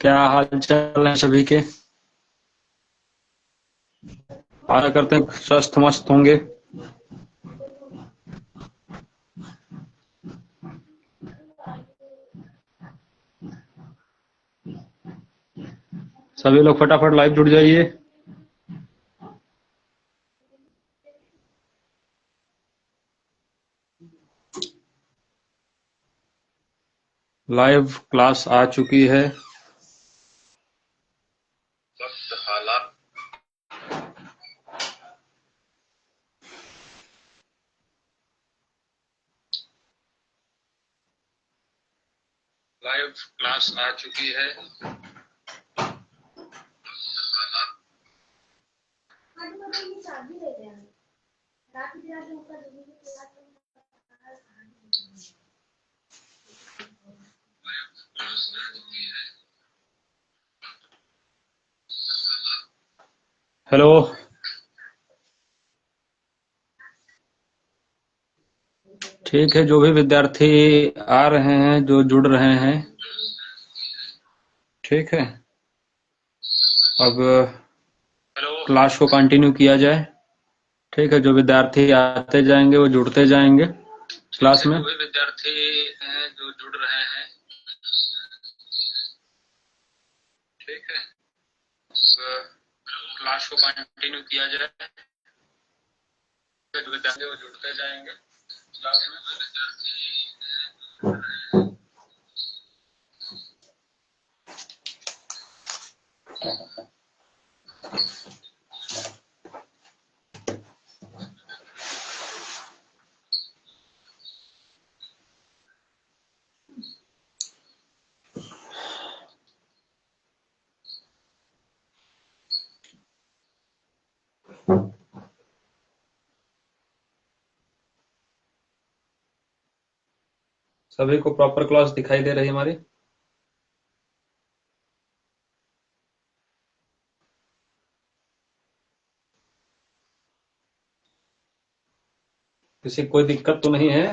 क्या हाल चाल है सभी के। आशा करते हैं स्वस्थ मस्त होंगे। सभी लोग फटाफट लाइव जुड़ जाइए। लाइव क्लास आ चुकी है। लाइव क्लास आ चुकी है। हेलो। ठीक है, जो भी विद्यार्थी आ रहे हैं, जो जुड़ रहे हैं, ठीक है। अब क्लास को कंटिन्यू किया जाए। ठीक है, जो विद्यार्थी आते जाएंगे वो जुड़ते जाएंगे क्लास में। जो भी विद्यार्थी हैं जो जुड़ रहे हैं, ठीक है। क्लास को कंटिन्यू किया जाए। जो विद्यार्थी वो जुड़ते जाएंगे क्लास में। सभी को प्रॉपर क्लास दिखाई दे रही है हमारी। किसी कोई दिक्कत तो नहीं है।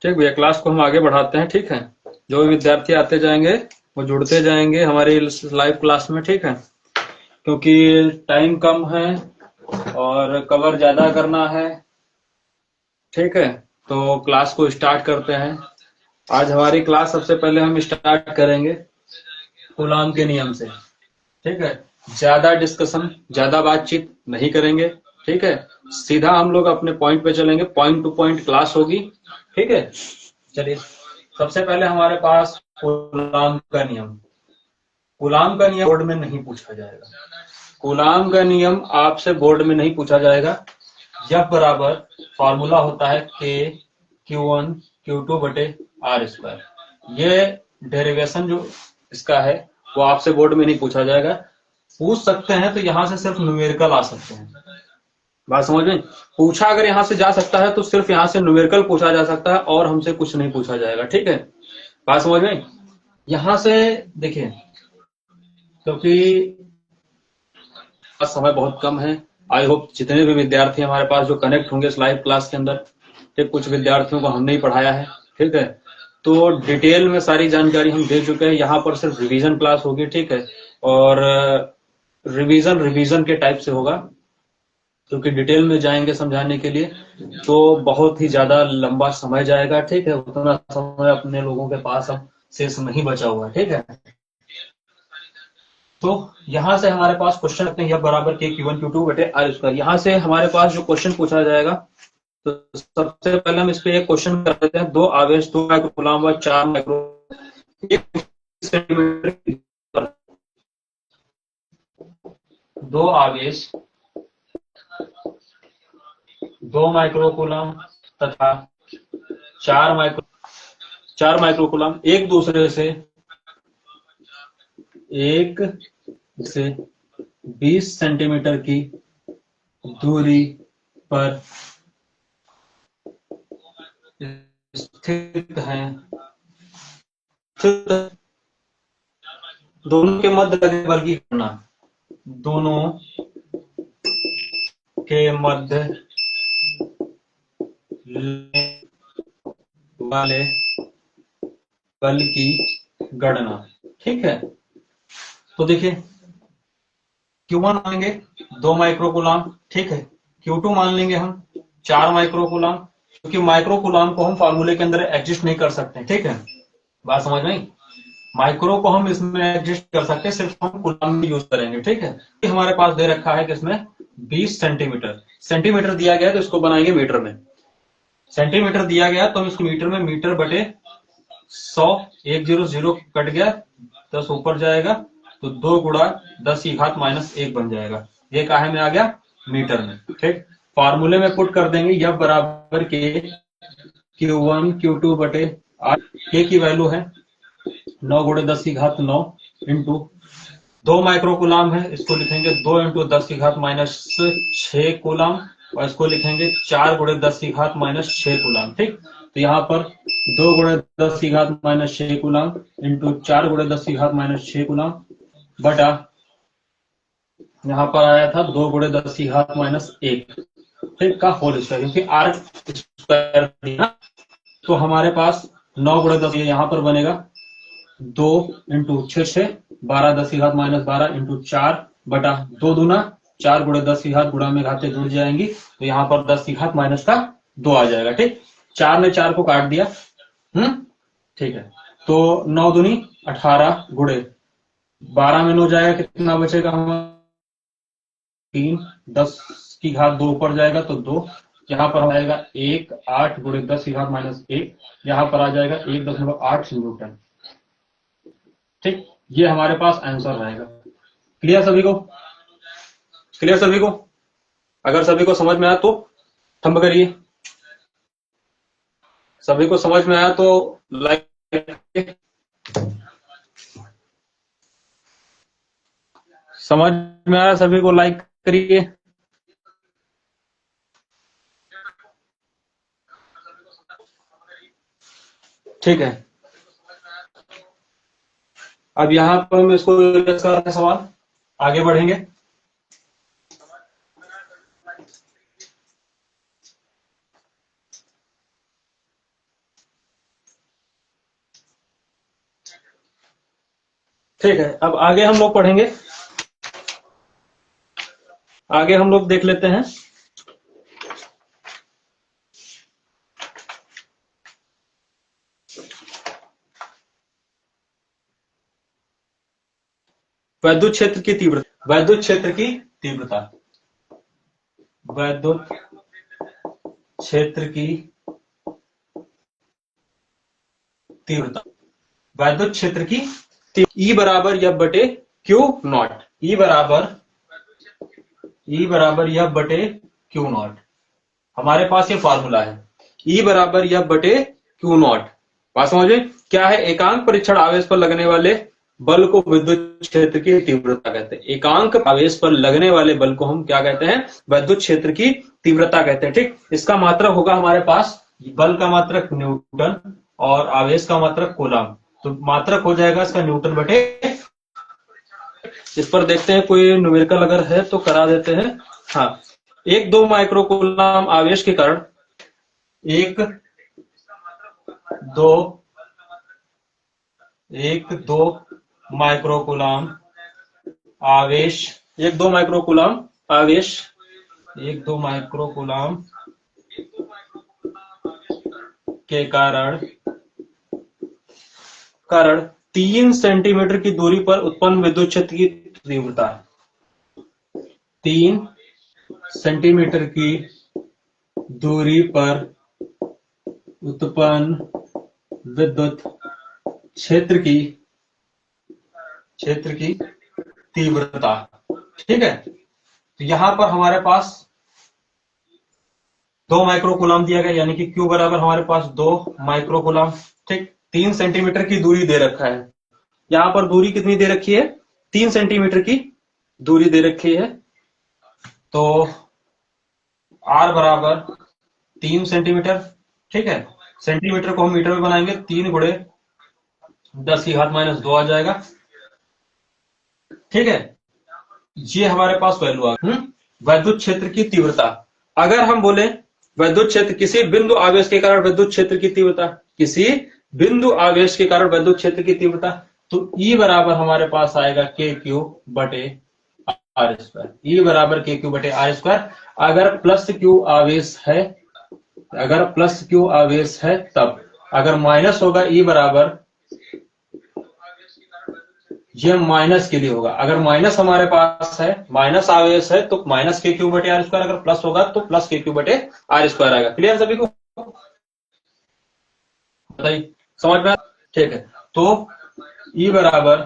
ठीक भैया, क्लास को हम आगे बढ़ाते हैं। ठीक है, जो भी विद्यार्थी आते जाएंगे वो जुड़ते जाएंगे हमारी लाइव क्लास में। ठीक है, क्योंकि टाइम कम है और कवर ज्यादा करना है। ठीक है, तो क्लास को स्टार्ट करते हैं। आज हमारी क्लास सबसे पहले हम स्टार्ट करेंगे कूलाम के नियम से। ठीक है, ज्यादा डिस्कशन, ज्यादा बातचीत नहीं करेंगे। ठीक है, सीधा हम लोग अपने पॉइंट पे चलेंगे, पॉइंट टू पॉइंट क्लास होगी। ठीक है, चलिए सबसे पहले हमारे पास कूलाम का नियम। कूलाम का नियम बोर्ड में नहीं पूछा जाएगा। कूलाम का नियम आपसे बोर्ड में नहीं पूछा जाएगा। F बराबर फॉर्मूला होता है K Q1 Q2 बटे आर स्क्वायर। ये डेरिवेशन जो इसका है वो आपसे बोर्ड में नहीं पूछा जाएगा। पूछ सकते हैं तो यहाँ से सिर्फ न्यूमेरिकल आ सकते हैं। बात समझ में? पूछा अगर यहाँ से जा सकता है तो सिर्फ यहाँ से न्यूमेरिकल पूछा जा सकता है और हमसे कुछ नहीं पूछा जाएगा। ठीक है, बात समझ में? यहाँ से देखिए, क्योंकि समय बहुत कम है। आई होप जितने भी विद्यार्थी हमारे पास जो कनेक्ट होंगे इस लाइव क्लास के अंदर, ठीक, कुछ विद्यार्थियों को हमने ही पढ़ाया है। ठीक है, तो डिटेल में सारी जानकारी हम दे चुके हैं। यहाँ पर सिर्फ रिवीजन क्लास होगी। ठीक है, और रिवीजन रिवीजन के टाइप से होगा, क्योंकि डिटेल में जाएंगे समझाने के लिए तो बहुत ही ज्यादा लंबा समय जाएगा। ठीक है, उतना समय अपने लोगों के पास अब शेष नहीं बचा हुआ। ठीक है, तो यहां से हमारे पास क्वेश्चन रखते हैं F बराबर के Q1 Q2 बटे आर स्क्वायर। यहां से हमारे पास जो क्वेश्चन पूछा जाएगा, तो सबसे पहले हम इस पे एक क्वेश्चन कर देते हैं। दो आवेश 2 माइक्रो कूलम व 4 माइक्रो सेंटीमीटर, दो आवेश 2 माइक्रोकूलम तथा 4 माइक्रोकूलम एक से 20 सेंटीमीटर की दूरी पर स्थित है। दोनों के मध्य लगे बल की गणना, दोनों के मध्य वाले बल की गणना। ठीक है, तो देखिए Q1 मान लेंगे 2 माइक्रोकूलम, ठीक है। Q2 मान लेंगे हम 4 माइक्रोकूलम, क्योंकि माइक्रोकूलम को हम फार्मूले के अंदर एडजस्ट नहीं कर सकते। ठीक है, बात समझ में आई? माइक्रो को हम इसमें एडजस्ट कर सकते हैं, सिर्फ हम कूलम में यूज करेंगे। ठीक है, हमारे पास दे रखा है कि इसमें 20 सेंटीमीटर, सेंटीमीटर दिया गया तो इसको बनाएंगे मीटर में। सेंटीमीटर दिया गया तो इसको मीटर में, मीटर बटे 100, 100 कट गया, 10 ऊपर जाएगा तो 2 गुणा 10 की घात -1 बन जाएगा। ये काहे में आ गया? मीटर में। ठीक, फार्मूले में पुट कर देंगे, यह बराबर के Q1 Q2 बटे 8, के की वैल्यू है 9 गुणे 10 की घात 9 इंटू 2 माइक्रोकूलम है, इसको लिखेंगे 2 इंटू 10 की घात -6 कूलम, और इसको लिखेंगे 4 गुणे 10 की घात -6 कूलम। ठीक, तो यहाँ पर 2 गुणे 10 की घात -6 कूलम इंटू 4 गुणे 10 की घात -6 कूलम बटा यहाँ पर आया था 2 गुणे 10 की घात -1, ठीक, का होल स्क्वायर, क्योंकि आर स्क्वायर दिया, तो हमारे पास 9 गुणे 10 यहाँ पर बनेगा 2 इंटू 6 12, 10 की घात -12 इंटू 4 बटा 2 दूना 4 गुणे 10 की घात, गुणा में घातें जुड़ जाएंगी, तो यहाँ पर 10 की घात -2 आ जाएगा। ठीक, 4 ने 4 को काट दिया, ठीक है, तो 9 दूनी 18 गुणे 12 में 9 जाएगा, कितना बचेगा हमारा 3, 10 की घात 2 ऊपर जाएगा तो 2, यहाँ पर आएगा 1, 8 गुणे 10 की घात -1, यहाँ पर आ जाएगा 1.8 न्यूटन। ठीक, ये हमारे पास आंसर रहेगा। क्लियर सभी को? क्लियर सभी को? अगर सभी को समझ में आया तो थंब करिए, सभी को समझ में आया तो लाइक, समझ में आया सभी को लाइक करिए। ठीक है, अब यहां पर हम इसको कर रहे हैं, सवाल आगे बढ़ेंगे। ठीक है, अब आगे हम लोग पढ़ेंगे, आगे हम लोग देख लेते हैं। वैद्युत क्षेत्र की तीव्रता, वैद्युत क्षेत्र की तीव्रता, वैद्युत क्षेत्र की तीव्रता, वैद्युत क्षेत्र की ई बराबर एफ बटे क्यू नॉट, ई बराबर एफ बटे क्यू नॉट, हमारे पास ये फार्मूला है, ई बराबर एफ बटे क्यू नॉट। बात समझे? क्या है? एकांक परीक्षण आवेश पर लगने वाले बल को विद्युत क्षेत्र की तीव्रता कहते हैं। एकांक आवेश पर लगने वाले बल को हम क्या कहते हैं? विद्युत क्षेत्र की तीव्रता कहते हैं। ठीक, इसका मात्रक होगा हमारे पास, बल का मात्रक न्यूटन और आवेश का मात्रक कूलम, तो मात्रक हो जाएगा इसका न्यूटन बटे। इस पर देखते हैं कोई न्यूमेरिकल अगर है तो करा देते हैं। हाँ, 1-2 माइक्रोकूलम आवेश के कारण 1-2 माइक्रोकूलम आवेश, 1-2 माइक्रोकूलम आवेश, 1-2 माइक्रोकूलम के कारण 3 सेंटीमीटर की दूरी पर उत्पन्न विद्युत क्षेत्र की तीव्रता, 3 सेंटीमीटर की दूरी पर उत्पन्न विद्युत क्षेत्र की तीव्रता। ठीक है, तो यहां पर हमारे पास 2 माइक्रोकूलम दिया गया, यानी कि Q बराबर हमारे पास 2 माइक्रोकूलम। ठीक, 3 सेंटीमीटर की दूरी दे रखा है। यहां पर दूरी कितनी दे रखी है? 3 सेंटीमीटर की दूरी दे रखी है। तो R बराबर 3 सेंटीमीटर। ठीक है, सेंटीमीटर को हम मीटर में बनाएंगे, 3 गुणे 10 की घात माइनस 2 आ जाएगा। ठीक है, ये हमारे पास वैल्यू आ गई। वैद्युत क्षेत्र की तीव्रता, अगर हम बोले वैद्युत क्षेत्र, किसी बिंदु आवेश के कारण वैद्युत क्षेत्र की तीव्रता, किसी बिंदु आवेश के कारण वैद्युत क्षेत्र की तीव्रता, तो E बराबर हमारे पास आएगा के क्यू बटे आर स्क्वायर। ई बराबर के क्यू बटे आर स्क्वायर। अगर प्लस क्यू आवेश है, अगर प्लस क्यू आवेश है तब, अगर माइनस होगा ई बराबर, ये माइनस के लिए होगा। अगर माइनस हमारे पास है, माइनस आवेश है, तो माइनस के क्यू बटे आर स्क्वायर, अगर प्लस होगा तो प्लस के क्यू बटे आर स्क्वायर आएगा। क्लियर सभी को? बताइए, समझ में? ठीक है, तो ई बराबर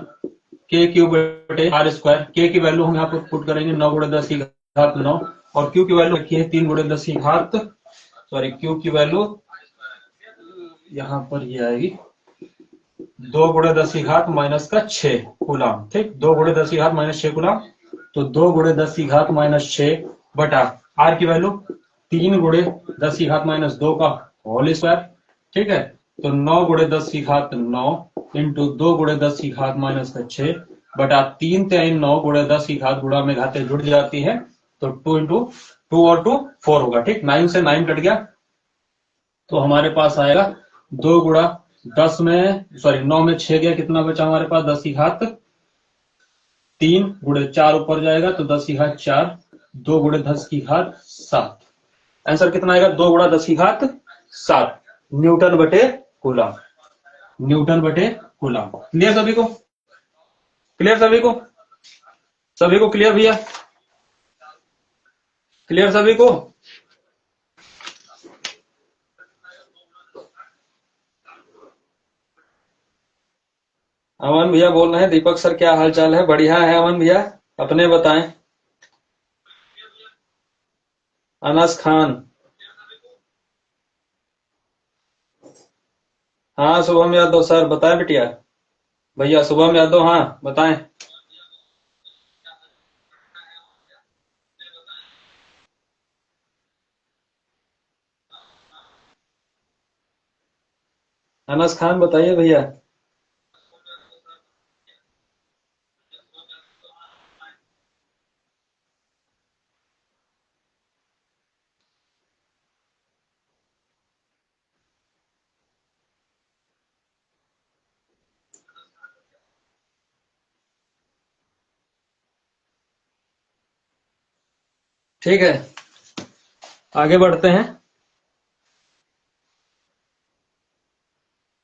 के क्यू बटे आर स्क्वायर। के की वैल्यू हम यहाँ पर पुट करेंगे 9 गुणे 10 की घात 9, और क्यू की वैल्यू रखी है 3 गुणे 10 की घात, सॉरी क्यू की वैल्यू यहां पर ये आएगी 2 गुणे 10 की घात माइनस का 6 कूलम। ठीक, 2 गुणे 10 की घात माइनस 6 कूलम। तो 2 गुणे 10 की घात माइनस 6 बटा आर की वैल्यू 3 गुणे 10 की घात माइनस 2 का होल स्क्वायर। ठीक है, तो 9 गुणे 10 की घात 9 इंटू 2 गुणे 10 की घात माइनस का 6 बटा 3 3 9 गुणे 10 की घात, गुणा में घातें जुड़ जाती है, तो 2 इंटू 2 और 2 4 होगा। ठीक, 9 से 9 कट गया, तो हमारे पास आएगा 2 गुणा 10 में, सॉरी 9 में 6 गया, कितना बचा हमारे पास? 10 की घात 3 गुणे 4 ऊपर जाएगा, तो 10 की घात 4, 2 गुणे 10 की घात 7। आंसर कितना आएगा? 2 गुणा 10 की घात 7 न्यूटन बटे कूलम। न्यूटन बटे कूलम। क्लियर सभी को? क्लियर सभी को? सभी को क्लियर भैया? क्लियर सभी को? अमन भैया बोल रहे हैं। दीपक सर क्या हाल चाल है? बढ़िया है अमन भैया, अपने बताएं। अनस खान, हाँ शुभम यादव सर, बताएं बिटिया। भैया शुभम यादव, हाँ बताएं। अनस खान बताइए भैया। ठीक है, आगे बढ़ते हैं।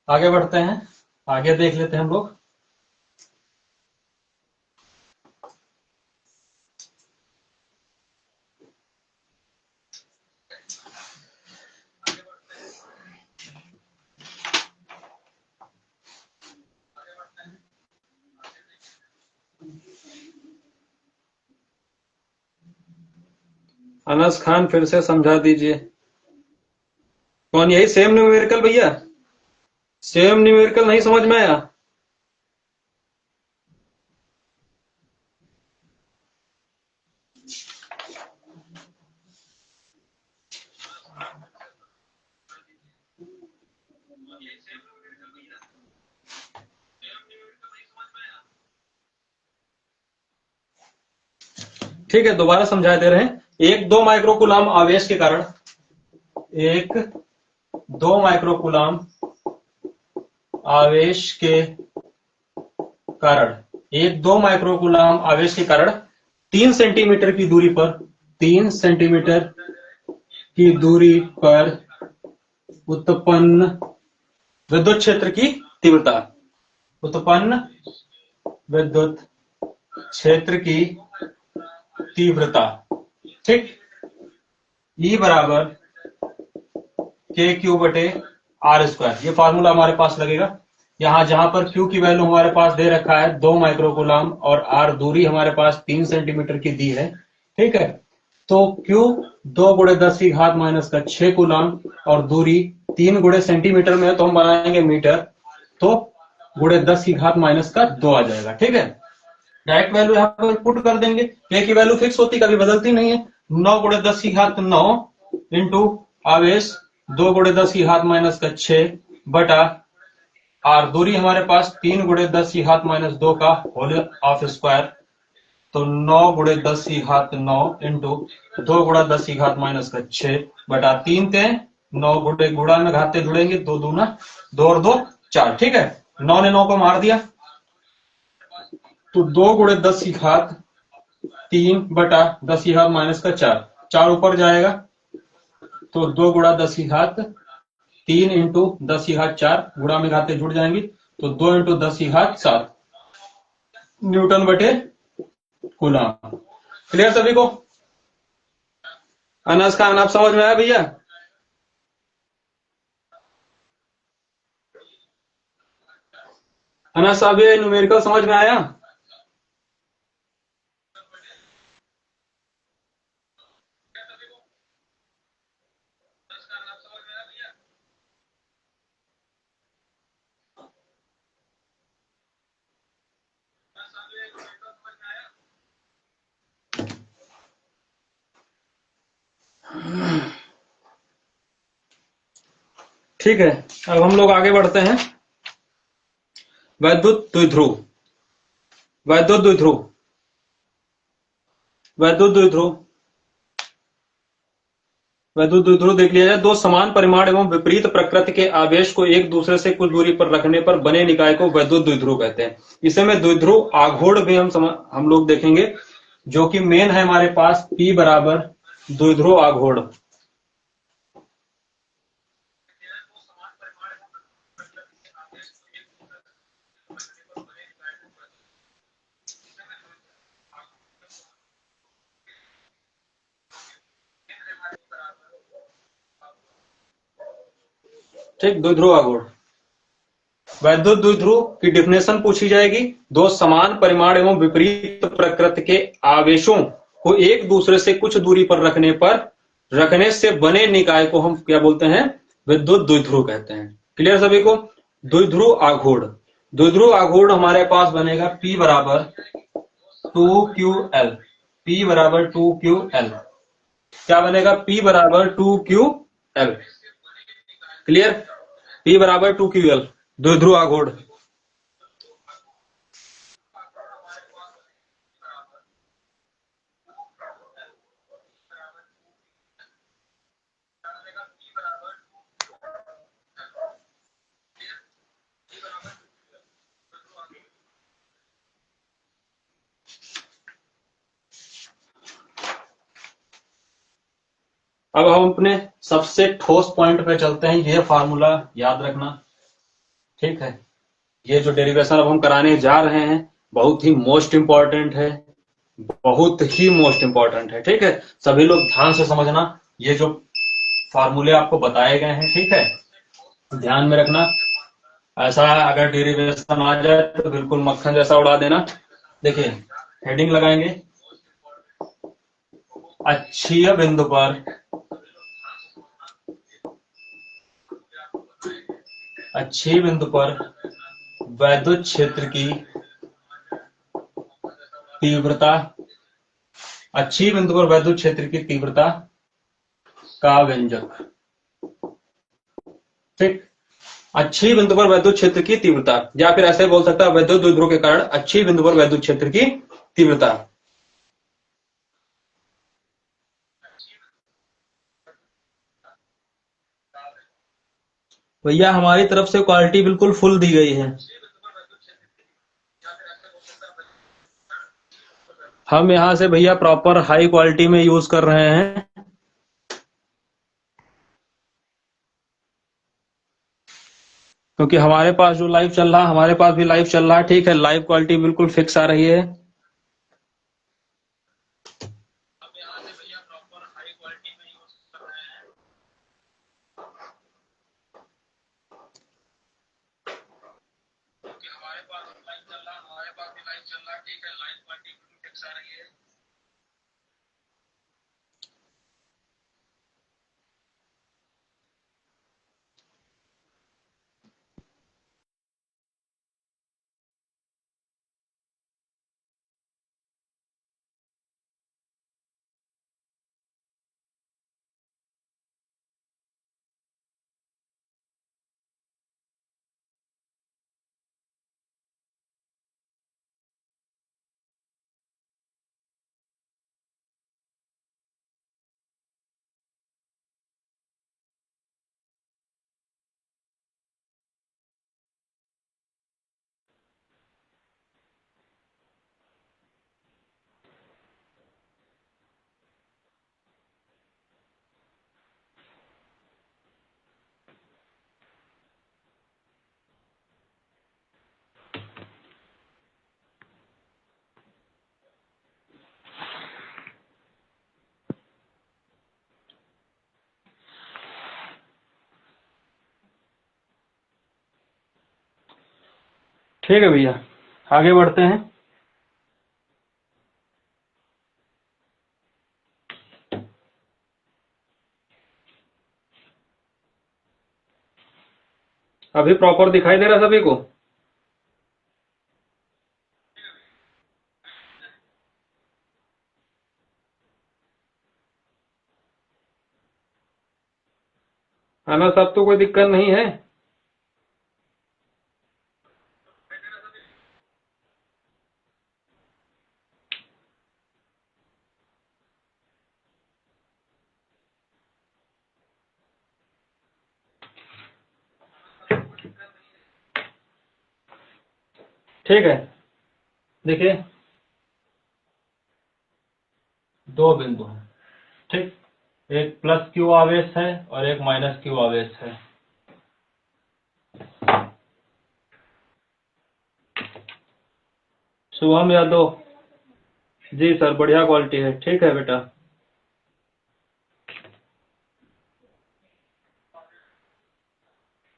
आगे बढ़ते हैं, आगे देख लेते हैं हम लोग। अनस खान फिर से समझा दीजिए। कौन? यही सेम न्यूमेरिकल भैया? सेम न्यूमेरिकल नहीं समझ में आया? ठीक है, दोबारा समझा दे रहे हैं। 1-2 माइक्रोकूलम आवेश के कारण, 1-2 माइक्रोकूलम आवेश के कारण, 1-2 माइक्रोकूलम आवेश के कारण 3 सेंटीमीटर की दूरी पर, 3 सेंटीमीटर की दूरी पर उत्पन्न विद्युत क्षेत्र की तीव्रता, उत्पन्न विद्युत क्षेत्र की तीव्रता। ठीक, E बराबर के क्यू बटे आर स्क्वायर, ये फॉर्मूला हमारे पास लगेगा। यहां जहां पर Q की वैल्यू हमारे पास दे रखा है 2 माइक्रोकूलम और R दूरी हमारे पास 3 सेंटीमीटर की दी है। ठीक है, तो Q 2 × 10⁻⁶ कूलम और दूरी 3 × सेंटीमीटर में है तो हम बनाएंगे मीटर, तो ×10⁻⁻2 आ जाएगा। ठीक है, डायरेक्ट वैल्यू यहाँ पर पुट कर देंगे। K की वैल्यू फिक्स होती, कभी बदलती नहीं है। 9 × 10⁹ इंटू आवेश 2 × 10⁻⁻6 बटा और दूरी हमारे पास 3 × 10⁻⁻2 का होल ऑफ स्क्वायर, तो 9 × 10⁻9 इंटू 2 × 10⁻⁻6 बटा 3 × 9 गुणा में घाते जुड़ेंगे, 2 दूना 2 और 2 4। ठीक है, 9 ने 9 को मार दिया, तो 2 × 10⁻³ बटा 10⁻⁻4, 4 ऊपर जाएगा, तो 2 × 10⁻³ इंटू 10⁻4 गुणा में घाते जुड़ जाएंगी, तो 2 × 10⁻7 न्यूटन बटे कूलम। क्लियर सभी को? अनस का अनाप समझ में आया भैया? अनस साहब ये न्यूमेरिकल समझ में आया? ठीक है, अब हम लोग आगे बढ़ते हैं। वैद्युत द्विध्रुव, वैद्युत द्विध्रुव, वैद्युत द्विध्रुव, वैद्युत द्विध्रुव देख लिया जाए। दो समान परिमाण एवं विपरीत प्रकृति के आवेश को एक दूसरे से कुछ दूरी पर रखने पर बने निकाय को वैद्युत द्विध्रुव कहते हैं। इसे में द्विध्रुव आघूर्ण भी हम लोग देखेंगे, जो कि मेन है हमारे पास P बराबर द्विध्रुव आघूर्ण। ठीक, द्विध्रुव आघूर्ण। वैद्युत द्विध्रुव की डिफिनेशन पूछी जाएगी। दो समान परिमाण एवं विपरीत प्रकृति के आवेशों को एक दूसरे से कुछ दूरी पर रखने से बने निकाय को हम क्या बोलते हैं? विद्युत द्विध्रुव कहते हैं। क्लियर सभी को? द्विध्रुव आघूर्ण, द्विध्रुव आघूर्ण हमारे पास बनेगा P बराबर 2QL, P बराबर 2QL। क्या बनेगा? P बराबर 2QL। क्लियर? P बराबर 2QL, द्विध्रुव आघूर्ण। अब हम अपने सबसे ठोस पॉइंट पे चलते हैं। यह फार्मूला याद रखना, ठीक है? ये जो डेरिवेशन अब हम कराने जा रहे हैं बहुत ही मोस्ट इंपॉर्टेंट है, बहुत ही मोस्ट इंपॉर्टेंट है। ठीक है, सभी लोग ध्यान से समझना। ये जो फार्मूले आपको बताए गए हैं, ठीक है, ध्यान में रखना। ऐसा अगर डेरिवेशन आ जाए तो बिल्कुल मक्खन जैसा उड़ा देना। देखिए, हेडिंग लगाएंगे, अक्षीय बिंदु पर वैद्युत क्षेत्र की तीव्रता, अक्षीय बिंदु पर वैद्युत क्षेत्र की तीव्रता का व्यंजक। ठीक, अक्षीय बिंदु पर वैद्युत क्षेत्र की तीव्रता, या फिर ऐसे बोल सकता है वैद्युत द्विध्रुव के कारण अक्षीय बिंदु पर वैद्युत क्षेत्र की तीव्रता। भैया हमारी तरफ से क्वालिटी बिल्कुल फुल दी गई है। हम यहां से भैया प्रॉपर हाई क्वालिटी में यूज कर रहे हैं। क्योंकि हमारे पास जो लाइव चल रहा है, हमारे पास भी लाइव चल रहा है। ठीक है, लाइव क्वालिटी बिल्कुल फिक्स आ रही है। ठीक है भैया, आगे बढ़ते हैं। अभी प्रॉपर दिखाई दे रहा सभी को? है ना, सब तो कोई दिक्कत नहीं है? ठीक है, देखिए दो बिंदु हैं, ठीक। एक प्लस क्यू आवेश है और एक माइनस क्यू आवेश है। शुभम यादव जी सर, बढ़िया क्वालिटी है। ठीक है बेटा,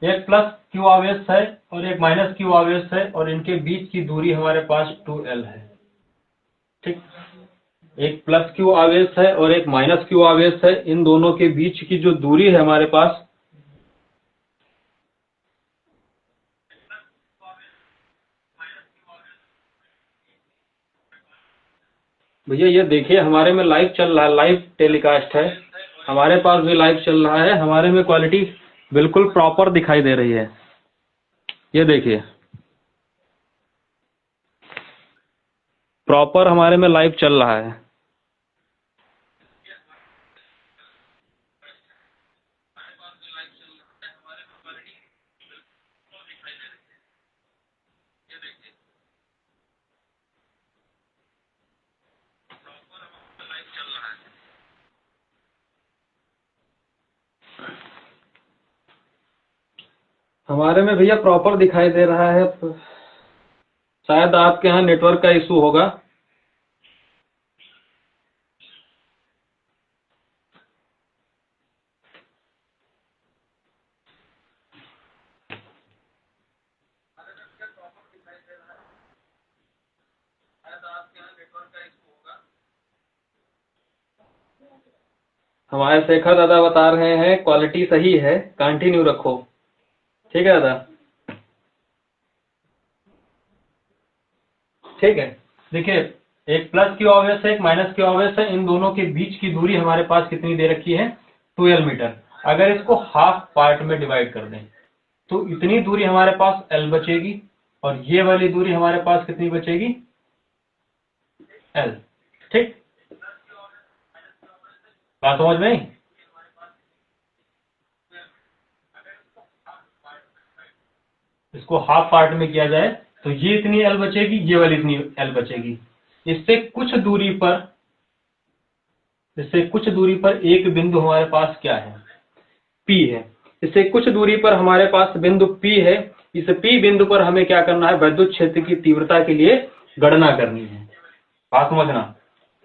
एक प्लस क्यू आवेश है और एक माइनस क्यू आवेश है और इनके बीच की दूरी हमारे पास 2L है, ठीक। एक प्लस क्यू आवेश है और एक माइनस क्यू आवेश है, इन दोनों के बीच की जो दूरी है हमारे पास, भैया ये देखिए हमारे में लाइव चल रहा है, लाइव टेलीकास्ट है, हमारे पास भी लाइव चल रहा है, हमारे में क्वालिटी बिल्कुल प्रॉपर दिखाई दे रही है। ये देखिए प्रॉपर हमारे में लाइव चल रहा है। हमारे में भैया प्रॉपर दिखाई दे रहा है, शायद आपके यहाँ नेटवर्क का इशू होगा। हमारे शेखर दादा बता रहे हैं क्वालिटी सही है, कंटिन्यू रखो। ठीक है दादा, ठीक है। देखिए एक प्लस क्यू आवेश है, एक माइनस क्यू आवेश है, इन दोनों के बीच की दूरी हमारे पास कितनी दे रखी है? 12 मीटर। अगर इसको हाफ पार्ट में डिवाइड कर दें तो इतनी दूरी हमारे पास L बचेगी और ये वाली दूरी हमारे पास कितनी बचेगी? L, ठीक। बात समझ में आई? इसको हाफ पार्ट में किया जाए तो ये इतनी L बचेगी, ये वाली इतनी L बचेगी। इससे कुछ दूरी पर एक बिंदु हमारे पास क्या है? P है। इससे कुछ दूरी पर हमारे पास बिंदु P है। इस P बिंदु पर हमें क्या करना है? वैद्युत क्षेत्र की तीव्रता के लिए गणना करनी है। बात समझना,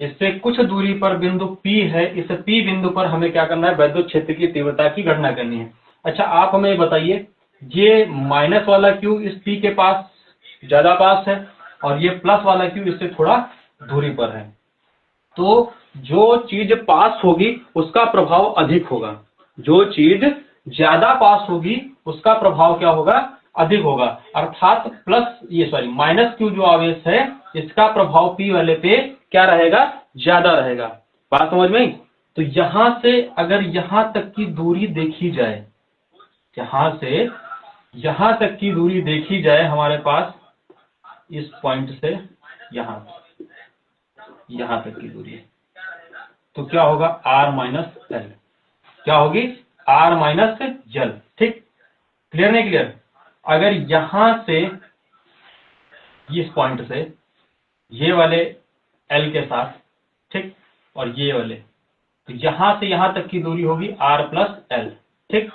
इससे कुछ दूरी पर बिंदु P है, इस P बिंदु पर हमें क्या करना है? वैद्युत क्षेत्र की तीव्रता की गणना करनी है। अच्छा आप हमें बताइए, ये माइनस वाला Q इस P के पास ज्यादा पास है और ये प्लस वाला Q इससे थोड़ा दूरी पर है, तो जो चीज पास होगी उसका प्रभाव अधिक होगा। जो चीज ज्यादा पास होगी उसका प्रभाव क्या होगा? अधिक होगा। अर्थात माइनस क्यू जो आवेश है इसका प्रभाव P वाले पे क्या रहेगा? ज्यादा रहेगा। बात समझ में आई? तो यहां से अगर यहां तक की दूरी देखी जाए, यहां से यहां तक की दूरी देखी जाए हमारे पास, इस पॉइंट से यहां तक की दूरी, तो क्या होगा? R minus L। क्या होगी? R माइनस L, ठीक। क्लियर नहीं क्लियर? अगर यहां से इस पॉइंट से ये वाले L के साथ, ठीक, और ये वाले, तो यहां से यहां तक की दूरी होगी R प्लस L, ठीक।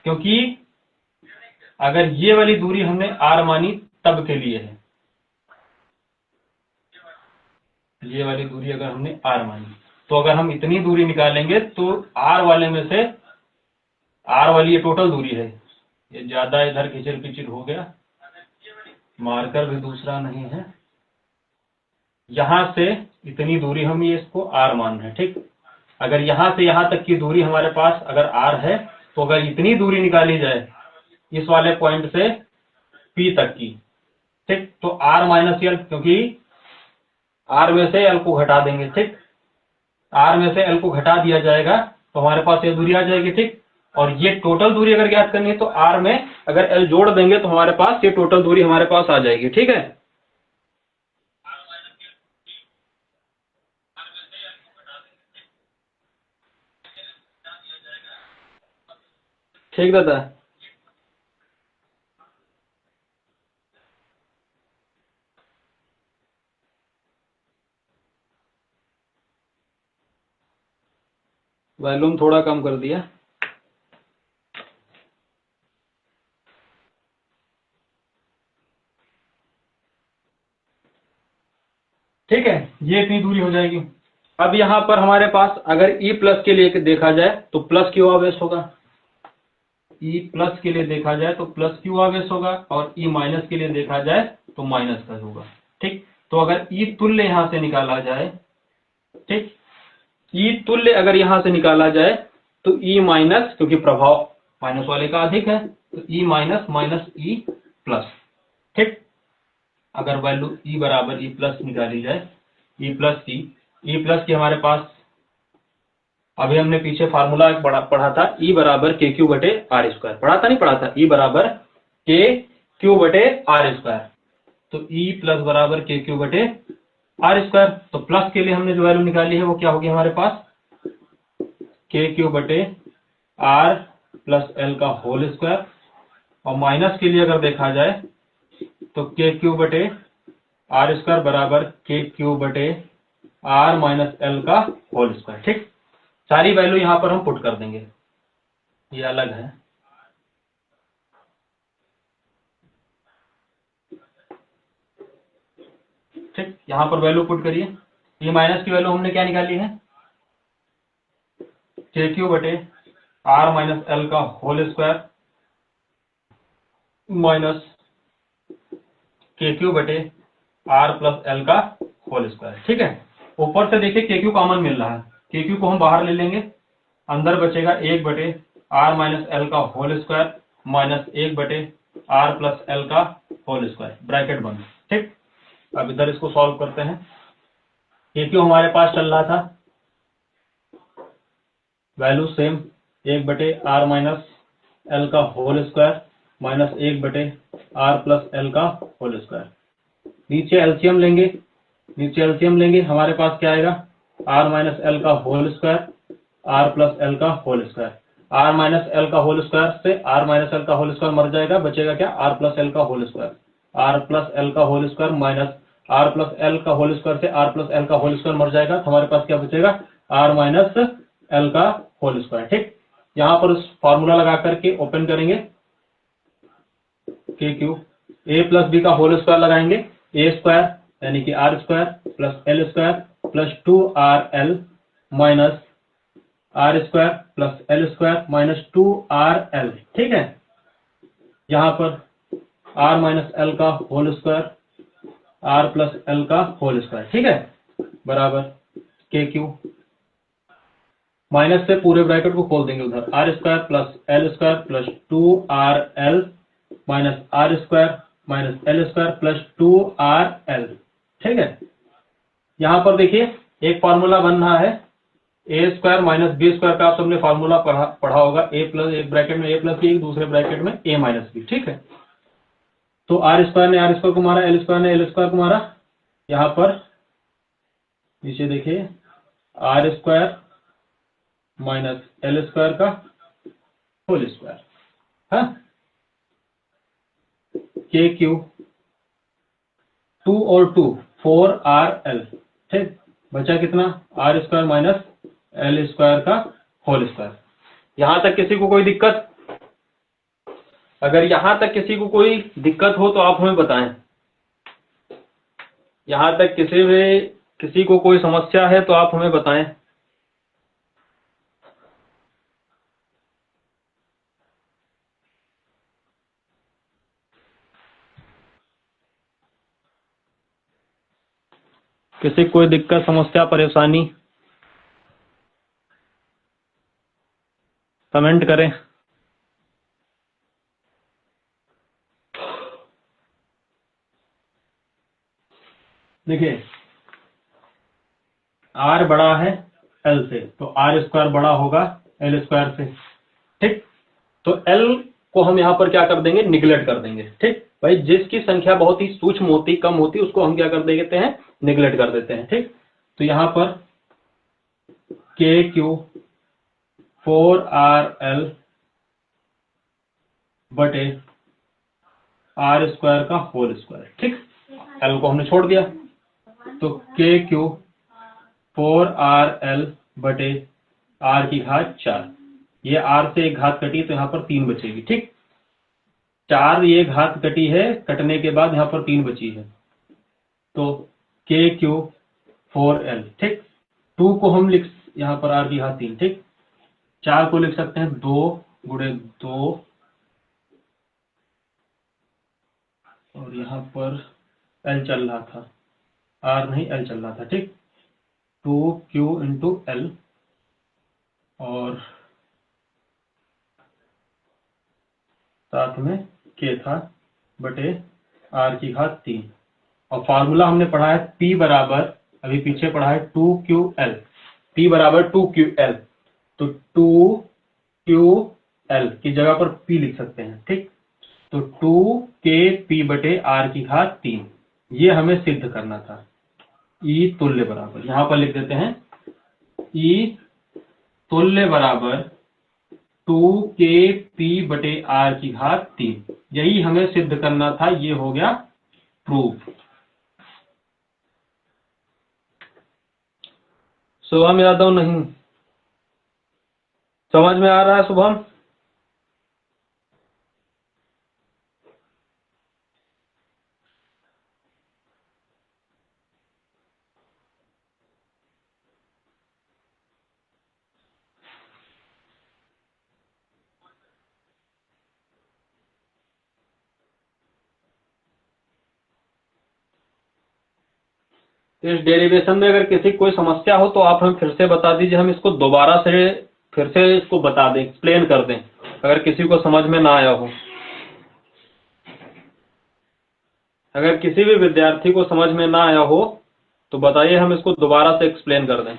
क्योंकि अगर ये वाली दूरी हमने R मानी तब के लिए है, ये वाली दूरी अगर हमने R मानी, तो अगर हम इतनी दूरी निकालेंगे तो R वाले में से, R वाली ये टोटल दूरी है, ये ज्यादा इधर खिचल पिचल हो गया, मार्कर भी दूसरा नहीं है, यहां से इतनी दूरी हम ये इसको r मान रहे हैं, ठीक। अगर यहां से यहां तक की दूरी हमारे पास अगर r है, तो अगर इतनी दूरी निकाली जाए इस वाले पॉइंट से P तक की, ठीक, तो r माइनस एल, क्योंकि r में से l को घटा देंगे, ठीक, r में से l को घटा दिया जाएगा तो हमारे पास ये दूरी आ जाएगी, ठीक। और ये टोटल दूरी अगर ज्ञात करनी है तो r में अगर l जोड़ देंगे तो हमारे पास ये टोटल दूरी हमारे पास आ जाएगी, ठीक है। ठीक दादा। वॉल्यूम थोड़ा कम कर दिया। ठीक है, ये इतनी दूरी हो जाएगी। अब यहां पर हमारे पास अगर E प्लस के लिए देखा जाए तो प्लस क्यू आवेश होगा, E प्लस के लिए देखा जाए तो प्लस क्यू आवेश होगा, और E माइनस के लिए देखा जाए तो माइनस का होगा, ठीक। तो अगर E तुल्य यहां से निकाला जाए, ठीक, E तुल्य अगर यहां से निकाला जाए तो E माइनस, क्योंकि प्रभाव माइनस वाले का अधिक है, तो E minus minus E plus, ठीक। अगर वैल्यू E बराबर E प्लस निकाली जाए, E प्लस की हमारे पास अभी हमने पीछे फार्मूला पढ़ा था, E बराबर के क्यू बटे आर स्क्वायर, पढ़ा था E बराबर के क्यू बटे आर स्क्वायर। तो E प्लस बराबर के क्यू बटे आर स्क्वायर। तो प्लस के लिए हमने जो वैल्यू निकाली है वो क्या होगी हमारे पास, के क्यू बटे आर प्लस एल का होल स्क्वायर। और माइनस के लिए अगर देखा जाए तो के क्यू बटे आर स्क्वायर बराबर के क्यू बटे आर माइनस एल का होल स्क्वायर, ठीक। सारी वैल्यू यहां पर हम पुट कर देंगे, ये अलग है, ठीक। यहां पर वैल्यू पुट करिए। ये माइनस की वैल्यू हमने क्या निकाली है, के क्यू बटे आर माइनस एल का होल स्क्वायर माइनस के क्यू बटे आर प्लस एल का होल स्क्वायर, ठीक है। ऊपर से देखिए के क्यू कॉमन मिल रहा है, के क्यू को हम बाहर ले लेंगे, अंदर बचेगा 1 बटे आर माइनस एल का होल स्क्वायर माइनस 1 बटे आर प्लस एल का होल स्क्वायर, ब्रैकेट बंद, ठीक। अब इधर इसको सॉल्व करते हैं। के क्यू हमारे पास चल रहा था वैल्यू सेम 1 बटे आर माइनस एल का होल स्क्वायर माइनस 1 बटे आर प्लस एल का होल स्क्वायर। नीचे एलसीएम लेंगे, हमारे पास क्या आएगा, आर माइनस एल का whole square R plus L का whole square. R minus L का होल स्क्वायर से आर माइनस एल का होल स्क्वायर मर जाएगा, बचेगा क्या, आर प्लस एल का whole square. R plus L का whole square minus R plus L का होल स्क्वायर से आर प्लस एल का होल स्क्वायर मर जाएगा, तो हमारे पास क्या बचेगा, आर माइनस एल का होल स्क्वायर, ठीक। यहां पर फॉर्मूला लगा करके ओपन करेंगे, के क्यू ए प्लस बी का होल स्क्वायर लगाएंगे, ए स्क्वायर यानी कि R square plus L square plus 2RL minus R square plus L square minus 2RL, ठीक है। यहां पर आर माइनस एल का whole square R plus L का होल स्क्वायर, ठीक है, बराबर के क्यू माइनस से पूरे ब्रैकेट को खोल देंगे उधर, R square plus L square plus 2RL minus R square minus L square plus 2RL, ठीक है। यहां पर देखिए एक फॉर्मूला बन रहा है, ए स्क्वायर माइनस बी स्क्वायर का आप सबने फॉर्मूला पढ़ा होगा, ए प्लस एक ब्रैकेट में ए प्लस बी, दूसरे ब्रैकेट में ए माइनस बी, ठीक है। तो आर स्क्वायर ने आर स्क्वायर को मारा, एल स्क्वायर ने एल स्क्वायर को मारा, यहां पर नीचे देखिए R square minus L square का होल स्क्वायर, हाँ, के क्यू 2 और 2 4RL, ठीक। बचा कितना, R square minus L square का होल स्क्वायर। यहां तक किसी को कोई दिक्कत, अगर यहां तक किसी को कोई दिक्कत हो तो आप हमें बताएं, यहां तक किसी को कोई समस्या है तो आप हमें बताएं। किसी कोई दिक्कत समस्या परेशानी कमेंट करें। देखिए R बड़ा है L से, तो R स्क्वायर बड़ा होगा L स्क्वायर से, ठीक। तो L को हम यहाँ पर क्या कर देंगे, निगलेक्ट कर देंगे, ठीक। भाई जिसकी संख्या बहुत ही सूक्ष्म होती, कम होती, उसको हम क्या कर देते हैं, निगलेक्ट कर देते हैं, ठीक। तो यहाँ पर KQ 4RL बटे R स्क्वायर का होल स्क्वायर, ठीक। L को हमने छोड़ दिया, तो KQ 4RL बटे R की घात 4, ये R से एक घात कटी तो यहाँ पर 3 बचेगी, ठीक। 4 ये घात कटी है, कटने के बाद यहाँ पर 3 बची है, तो KQ 4L, ठीक। 2 को हम लिख, यहाँ पर R की घात 3, ठीक। 4 को लिख सकते हैं 2 गुणे 2, और यहाँ पर L चल रहा था, R नहीं L चल रहा था, ठीक। 2Q इंटू L, और साथ में K था बटे R की घात 3, और फार्मूला हमने पढ़ा है P बराबर, अभी पीछे पढ़ा है 2QL, P बराबर 2QL, तो 2QL की जगह पर P लिख सकते हैं, ठीक। तो 2KP बटे R की घात 3, ये हमें सिद्ध करना था। E तुल्य बराबर, यहां पर लिख देते हैं E तुल्य बराबर 2KP बटे R की घात 3, यही हमें सिद्ध करना था, ये हो गया प्रूफ। शुभम यादव नहीं समझ में आ रहा है शुभम? इस डेरिवेशन में अगर किसी कोई समस्या हो तो आप हमें फिर से बता दीजिए, हम इसको दोबारा से फिर से इसको बता दें, एक्सप्लेन कर दें, अगर किसी को समझ में ना आया हो। अगर किसी भी विद्यार्थी को समझ में ना आया हो तो बताइए, हम इसको दोबारा से एक्सप्लेन कर दें।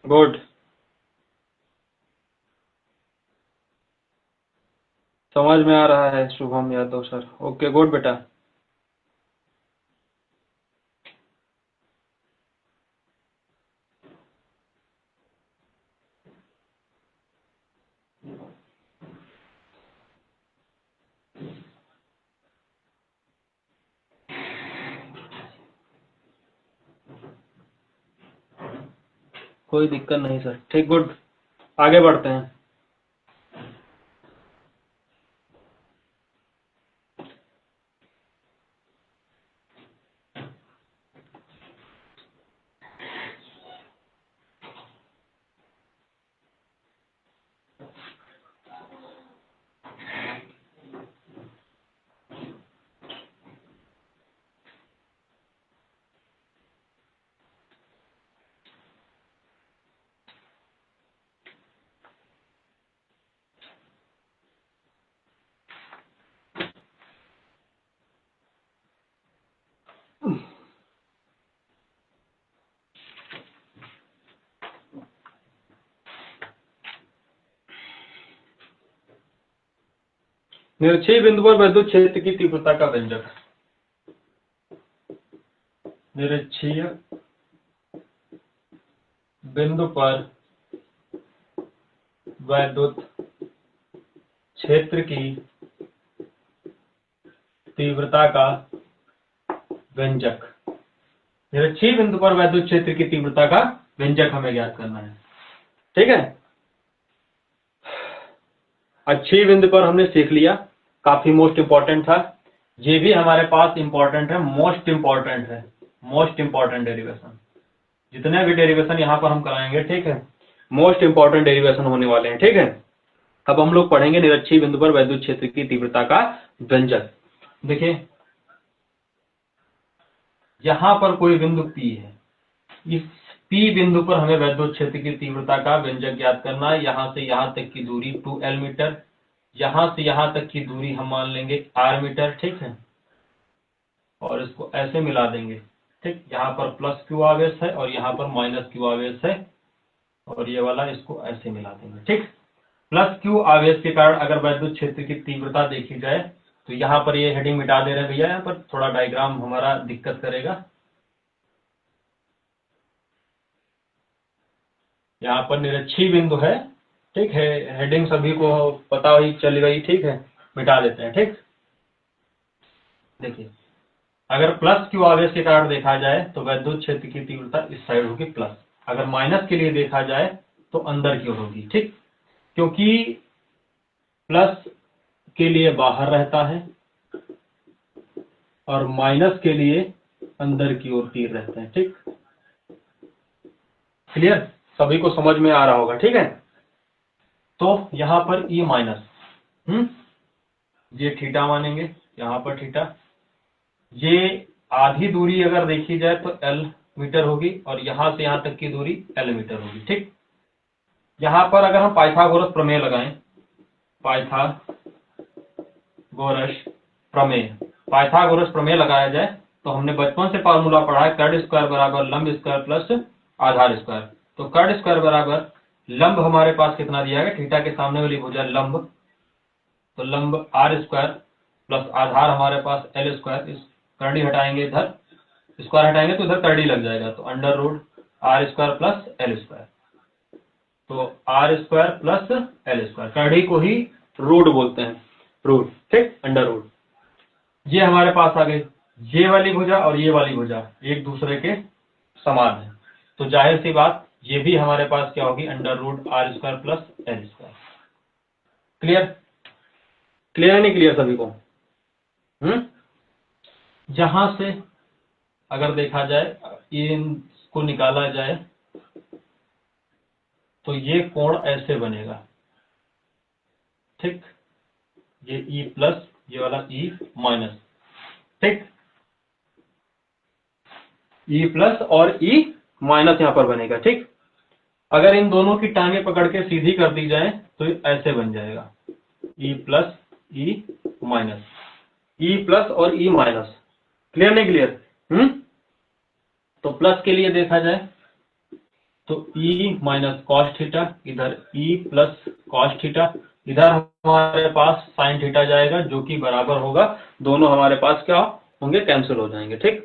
गुड, समझ में आ रहा है Shubham Yadav sir, okay good बेटा। कोई दिक्कत नहीं सर, ठीक, गुड, आगे बढ़ते हैं। निरक्षीय बिंदु पर विद्युत क्षेत्र की तीव्रता का व्यंजक। निरक्षीय बिंदु पर विद्युत क्षेत्र की तीव्रता का व्यंजक। निरक्षीय बिंदु पर विद्युत क्षेत्र की तीव्रता का व्यंजक हमें ज्ञात करना है, ठीक है। अच्छी बिंदु पर हमने सीख लिया, काफी मोस्ट इंपॉर्टेंट था, ये भी हमारे पास इंपॉर्टेंट है, मोस्ट इंपॉर्टेंट है, मोस्ट इंपॉर्टेंट डेरिवेशन, जितने भी डेरिवेशन यहाँ पर हम कराएंगे, ठीक है, मोस्ट इंपॉर्टेंट डेरिवेशन होने वाले हैं, ठीक है। अब हम लोग पढ़ेंगे निरक्षीय बिंदु पर वैद्युत क्षेत्र की तीव्रता का व्यंजक। देखिए यहां पर कोई बिंदु P है, इस P बिंदु पर हमें वैद्युत क्षेत्र की तीव्रता का व्यंजक ज्ञात करना है। यहां से यहां तक की दूरी 2L मीटर, यहां से यहां तक की दूरी हम मान लेंगे R मीटर, ठीक है, और इसको ऐसे मिला देंगे, ठीक। यहाँ पर प्लस Q आवेश है और यहाँ पर माइनस Q आवेश है, और ये वाला इसको ऐसे मिला देंगे, ठीक। प्लस Q आवेश के कारण अगर वैद्युत क्षेत्र की तीव्रता देखी जाए तो यहाँ पर ये हेडिंग मिटा दे रहे हैं भैया, यहाँ पर थोड़ा डायग्राम हमारा दिक्कत करेगा। यहाँ पर निरक्षीय बिंदु है, ठीक है, हेडिंग सभी को पता ही चल गई, ठीक है, मिटा देते हैं, ठीक। देखिए अगर प्लस Q आवेश के कारण देखा जाए तो वैद्युत क्षेत्र की तीव्रता इस साइड होगी प्लस, अगर माइनस के लिए देखा जाए तो अंदर की ओर होगी, ठीक, क्योंकि प्लस के लिए बाहर रहता है और माइनस के लिए अंदर की ओर तीर रहते हैं, ठीक। क्लियर, सभी को समझ में आ रहा होगा, ठीक है। तो यहां पर E माइनस, ये थीटा मानेंगे, यहां पर थीटा, ये आधी दूरी अगर देखी जाए तो L मीटर होगी और यहां से यहां तक की दूरी L मीटर होगी, ठीक। यहां पर अगर हम पाइथागोरस प्रमेय लगाएं, पाइथागोरस प्रमेय लगाया जाए तो हमने बचपन से फार्मूला पढ़ा है, कर्ड स्क्वायर बराबर लंब स्क्वायर प्लस आधार स्क्वायर। तो कर्ड स्क्वायर बराबर लंब हमारे पास कितना दिया है, थीटा के सामने वाली भुजा लंब, तो लंब R स्क्वायर प्लस आधार हमारे पास L स्क्वायर, इस कर्डी हटाएंगे, इधर स्क्वायर हटाएंगे तो इधर कर्डी लग जाएगा, तो under root R square plus L square, तो R square plus L square, कर्डी को ही रूट बोलते हैं, रूट, ठीक, अंडर रूट। ये हमारे पास आ गए, ये वाली भुजा और ये वाली भुजा एक दूसरे के समान है, तो जाहिर सी बात ये भी हमारे पास क्या होगी, under root R square plus L square. Clear, clear नहीं क्लियर सभी को? जहां से अगर देखा जाए, इनको निकाला जाए तो ये कोण ऐसे बनेगा, ठीक, ये E प्लस, ये वाला E माइनस, ठीक, E प्लस और E माइनस यहां पर बनेगा, ठीक। अगर इन दोनों की टांगे पकड़ के सीधी कर दी जाए तो ऐसे बन जाएगा, E plus E minus, E plus और E माइनस। क्लियर नहीं क्लियर? तो प्लस के लिए देखा जाए तो E माइनस कॉस थीटा, इधर E प्लस कॉस थीटा, इधर हमारे पास साइन थीटा जाएगा जो कि बराबर होगा, दोनों हमारे पास क्या होंगे, कैंसिल हो जाएंगे, ठीक,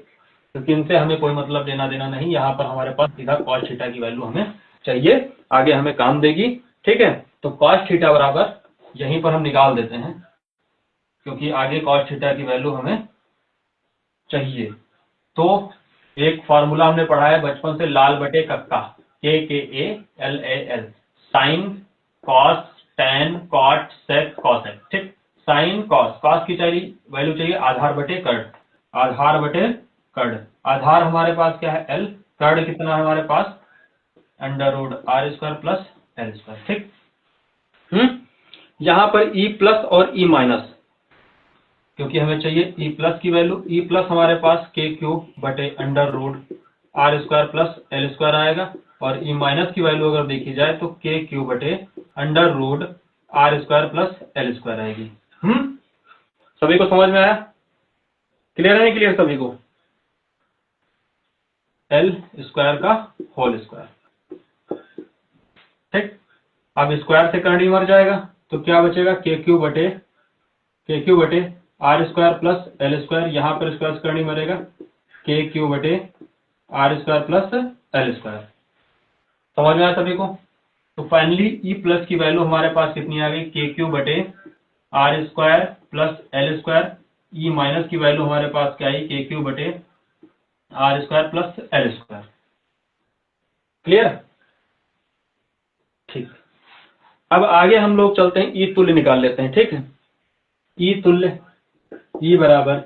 क्योंकि इनसे हमें कोई मतलब लेना देना नहीं। यहाँ पर हमारे पास सीधा कॉस थीटा की वैल्यू हमें चाहिए, आगे हमें काम देगी, ठीक है। तो कॉस थीटा बराबर यहीं पर हम निकाल देते हैं, क्योंकि आगे कॉस थीटा की वैल्यू हमें चाहिए। तो एक फॉर्मूला हमने पढ़ा है बचपन से, लाल बटे कक्का, KKALAL, sine cos tan cot sec cosec, ठीक। साइन कॉस, कॉस की चाहिए वैल्यू चाहिए आधार बटे कर्ड, आधार बटे कर्ड, आधार हमारे पास क्या है L, कर्ड कितना है हमारे पास, under root R square plus L square, ठीक। यहां पर E प्लस और E माइनस, क्योंकि हमें चाहिए E प्लस की वैल्यू, E प्लस हमारे पास KQ बटे under root R square plus L square आएगा, और E माइनस की वैल्यू अगर देखी जाए तो KQ बटे under root R square plus L square आएगी। सभी को समझ में आया? क्लियर है नहीं क्लियर सभी को? L स्क्वायर का होल स्क्वायर, ठीक। अब स्क्वायर से करंट मर जाएगा तो क्या बचेगा, KQ बटे R square plus L square, यहाँ पर स्क्वायर से करंट मरेगा, KQ बटे R square plus L square. समझ में आया सभी को? तो फाइनली E प्लस की वैल्यू हमारे पास कितनी आ गई, KQ बटे R square plus L square, E minus की वैल्यू हमारे पास क्या आई, KQ बटे R square plus L square. Clear? ठीक। अब आगे हम लोग चलते हैं, E तुल्य निकाल लेते हैं, ठीक है। E तुल्य, E बराबर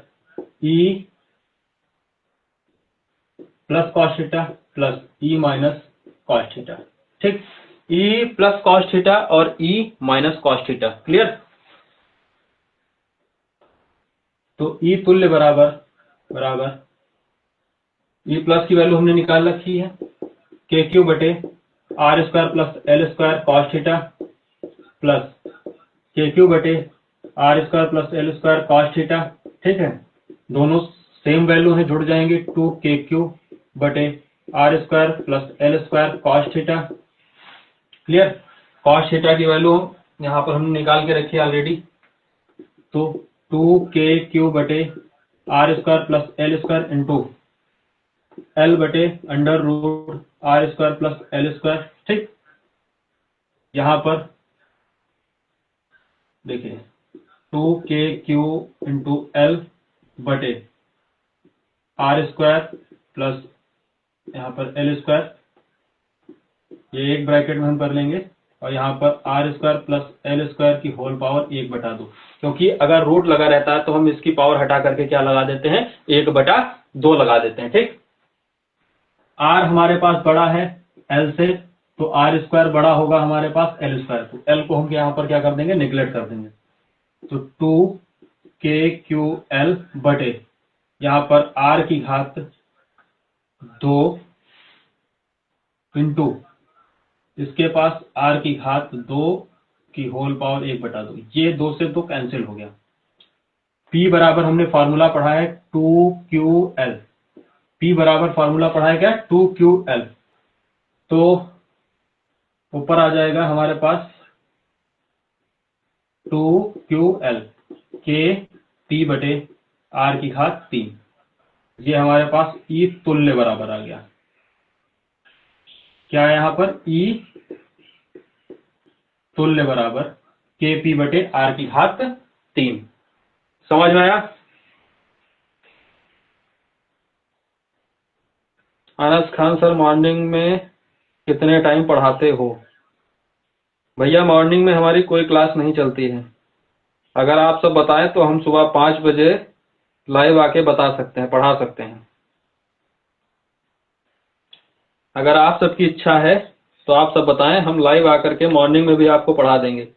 E plus cos theta plus E minus cos theta. ठीक, ई प्लस कॉस थीटा और E minus cos theta. Clear? तो ई तुल्य बराबर बराबर ई प्लस की वैल्यू हमने निकाल रखी है, के क्यू बटे R square plus L square cos theta plus K Q बटे R square plus L square cos theta. ठीक है, दोनों सेम वैल्यू है, जुड़ जाएंगे, 2 KQ बटे R square plus L square cos theta. Clear? Cos theta की वैल्यू यहाँ पर हमने निकाल के रखी है ऑलरेडी, तो 2KQ बटे R square plus L square into L बटे under root R square plus L square. ठीक, यहां पर देखिए 2KQ इंटू एल बटे आर स्क्वायर प्लस यहाँ पर एल स्क्वायर, ये एक ब्रैकेट में हम कर लेंगे, और यहाँ पर R square plus L square की होल पावर 1/2, क्योंकि अगर रूट लगा रहता है तो हम इसकी पावर हटा करके क्या लगा देते हैं, 1/2 लगा देते हैं। ठीक, आर हमारे पास बड़ा है एल से, तो आर स्क्वायर बड़ा होगा हमारे पास एल स्क्वायर, तो एल को हम यहाँ पर क्या कर देंगे, निगलेक्ट कर देंगे। तो 2KQL बटे यहाँ पर आर की घात 2 इंटू इसके पास आर की घात 2 की होल पावर 1/2, ये 2 से 2 कैंसिल हो गया। P बराबर हमने फॉर्मूला पढ़ा है 2QL, P बराबर फॉर्मूला पढ़ा है क्या, 2QL, तो ऊपर आ जाएगा हमारे पास 2QL के T बटे आर की घात 3, ये हमारे पास E तुल्य बराबर आ गया। क्या है यहाँ पर, E तुल्य बराबर KP बटे आर की घात 3। समझ में आया? अनस खान सर, मॉर्निंग में कितने टाइम पढ़ाते हो? भैया मॉर्निंग में हमारी कोई क्लास नहीं चलती है, अगर आप सब बताएं तो हम सुबह 5 बजे लाइव आके बता सकते हैं, पढ़ा सकते हैं। अगर आप सबकी इच्छा है तो आप सब बताएं, हम लाइव आकर के मॉर्निंग में भी आपको पढ़ा देंगे।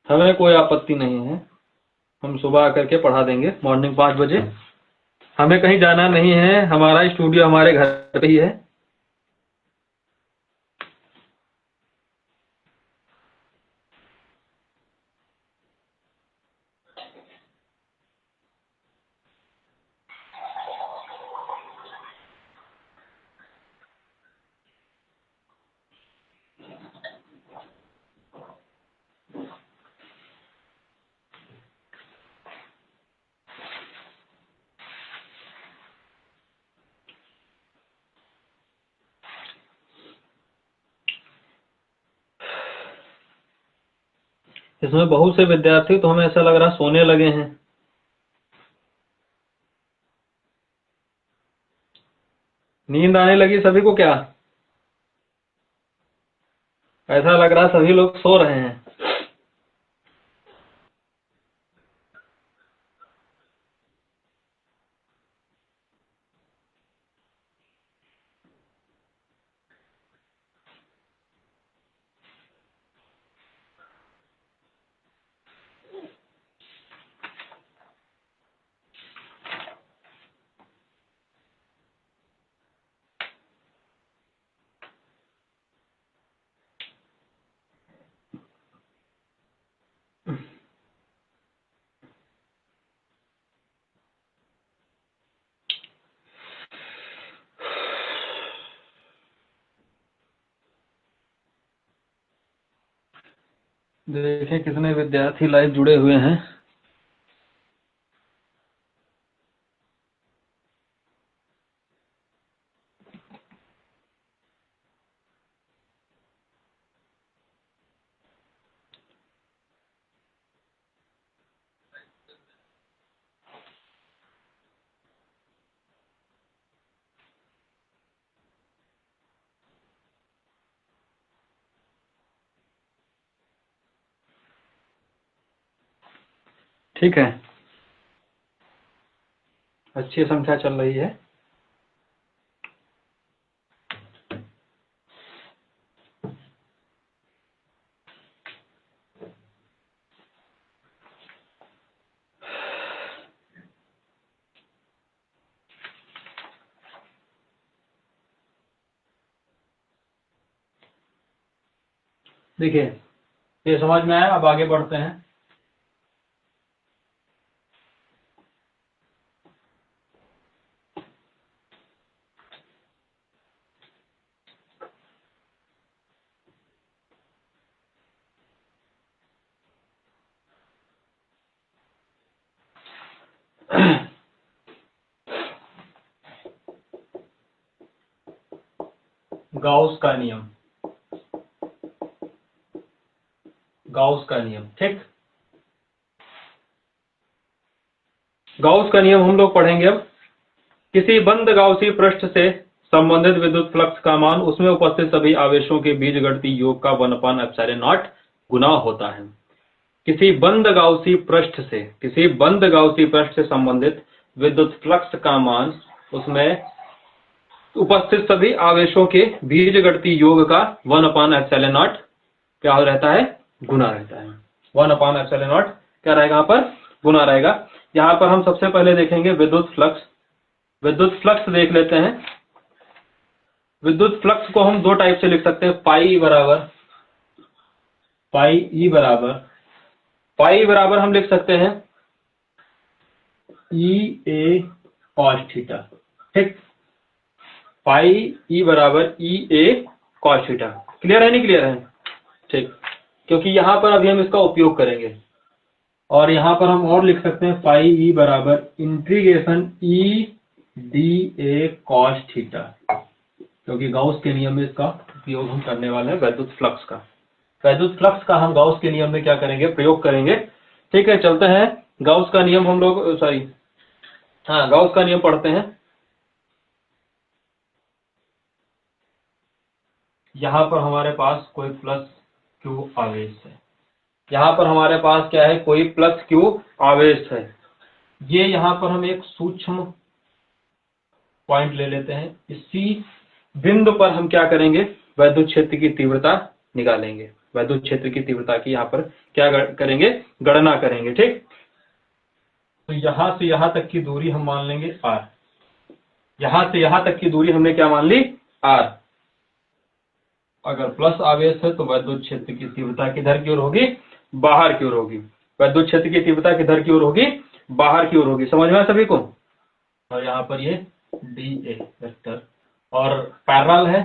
हमें कोई आपत्ति नहीं है, हम सुबह आकर के पढ़ा देंगे मॉर्निंग 5 बजे। हमें कहीं जाना नहीं है, हमारा स्टूडियो हमारे घर पे ही है। इसमें बहुत से विद्यार्थी तो हमें ऐसा लग रहा सोने लगे हैं। नींद आने लगी सभी को क्या? ऐसा लग रहा सभी लोग सो रहे हैं। देखें कितने विद्यार्थी लाइव जुड़े हुए हैं। ठीक है, अच्छी संख्या चल रही है। देखिए, ये समझ में आया, अब आगे बढ़ते हैं। गाउस का नियम, गाउस का नियम, ठीक। गाउस का नियम हम लोग पढ़ेंगे अब। किसी बंद गाउसी पृष्ठ से संबंधित विद्युत फ्लक्स का मान उसमें उपस्थित सभी आवेशों के बीजगणितीय योग का 1/ε0 गुना होता है। किसी बंद गाउसी पृष्ठ से संबंधित विद्युत फ्लक्स का मान उसमें उपस्थित सभी आवेशों के बीजगणितीय योग का 1/ε0 क्या रहता है? गुना रहता है। 1/ε0 क्या रहेगा यहाँ पर? गुना रहेगा। यहाँ पर हम सबसे पहले देखेंगे विद्युत फ्लक्स। विद्युत फ्लक्स देख लेते हैं। विद्युत फ्लक्स को हम दो टाइप से लिख सकते हैं, पाई ई बराबर हम लिख सकते हैं ई ए कॉस थीटा, ठीक। पाई ई बराबर ई ए कॉस थीटा। क्लियर है नहीं क्लियर है? ठीक, क्योंकि यहां पर अभी हम इसका उपयोग करेंगे। और यहां पर हम और लिख सकते हैं पाई ई बराबर integration E d A cos theta, क्योंकि गाउस के नियम में इसका उपयोग हम करने वाले हैं विद्युत फ्लक्स का। विद्युत फ्लक्स का हम गाउस के नियम में क्या करेंगे? प्रयोग करेंगे। ठीक है, चलते हैं। गाउस का नियम हम लोग गाउस का नियम पढ़ते हैं। यहां पर हमारे पास कोई प्लस क्यू आवेश है। यहां पर हमारे पास क्या है? कोई प्लस क्यू आवेश है। ये यहां पर हम एक सूक्ष्म पॉइंट ले लेते हैं। इसी बिंदु पर हम क्या करेंगे? वैद्युत क्षेत्र की तीव्रता निकालेंगे। वैद्युत क्षेत्र की तीव्रता की यहाँ पर क्या करेंगे? गणना करेंगे, ठीक। तो यहां से यहां तक की दूरी हम मान लेंगे r। यहां से यहां तक की दूरी हमने क्या मान ली? r। अगर प्लस आवेश है तो वैद्युत क्षेत्र की तीव्रता किधर की ओर होगी? बाहर की ओर होगी। वैद्युत क्षेत्र की तीव्रता किधर की ओर होगी? बाहर की ओर होगी। समझ में सभी को? और यहाँ पर ये डी ए वेक्टर और पैरेलल है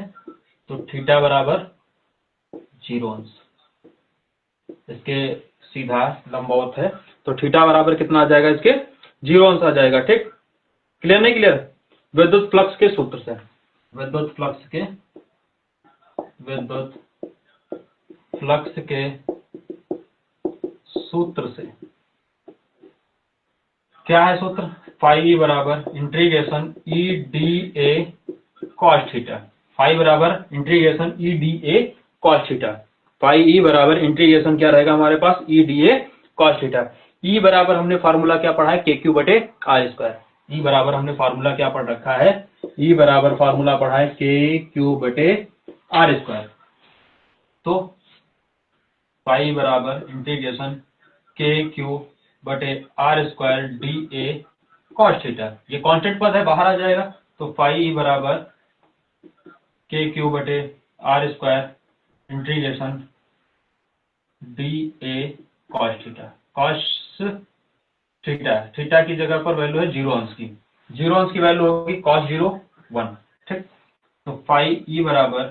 तो थीटा बराबर 0 अंश, इसके सीधा लंबवत है तो थीटा बराबर कितना आ जाएगा? इसके 0 अंश आ जाएगा, ठीक। क्लियर नहीं क्लियर? विद्युत फ्लक्स के सूत्र से, विद्युत फ्लक्स के सूत्र से क्या है सूत्र? फाई बराबर integration E d A cos theta. Phi बराबर integration E d A cos theta. Phi E बराबर इंटीग्रेशन क्या रहेगा हमारे पास? E d A cos theta. E बराबर हमने फार्मूला क्या पढ़ा है? के क्यू बटे आर स्क्वायर। ई बराबर हमने फार्मूला क्या पढ़ रखा है? ई बराबर फार्मूला पढ़ा है के क्यू बटे आर स्क्वायर। तो फाई बराबर इंटीग्रेशन के क्यू बटे R square D A cos theta. ये कांस्टेंट पद है, बाहर आ जाएगा। तो फाई बराबर के क्यू बटे R square integration D A cos theta. Cos theta, theta की जगह पर वैल्यू है 0 अंश की। 0 अंश की वैल्यू होगी cos 0 1, ठीक। तो फाई ई बराबर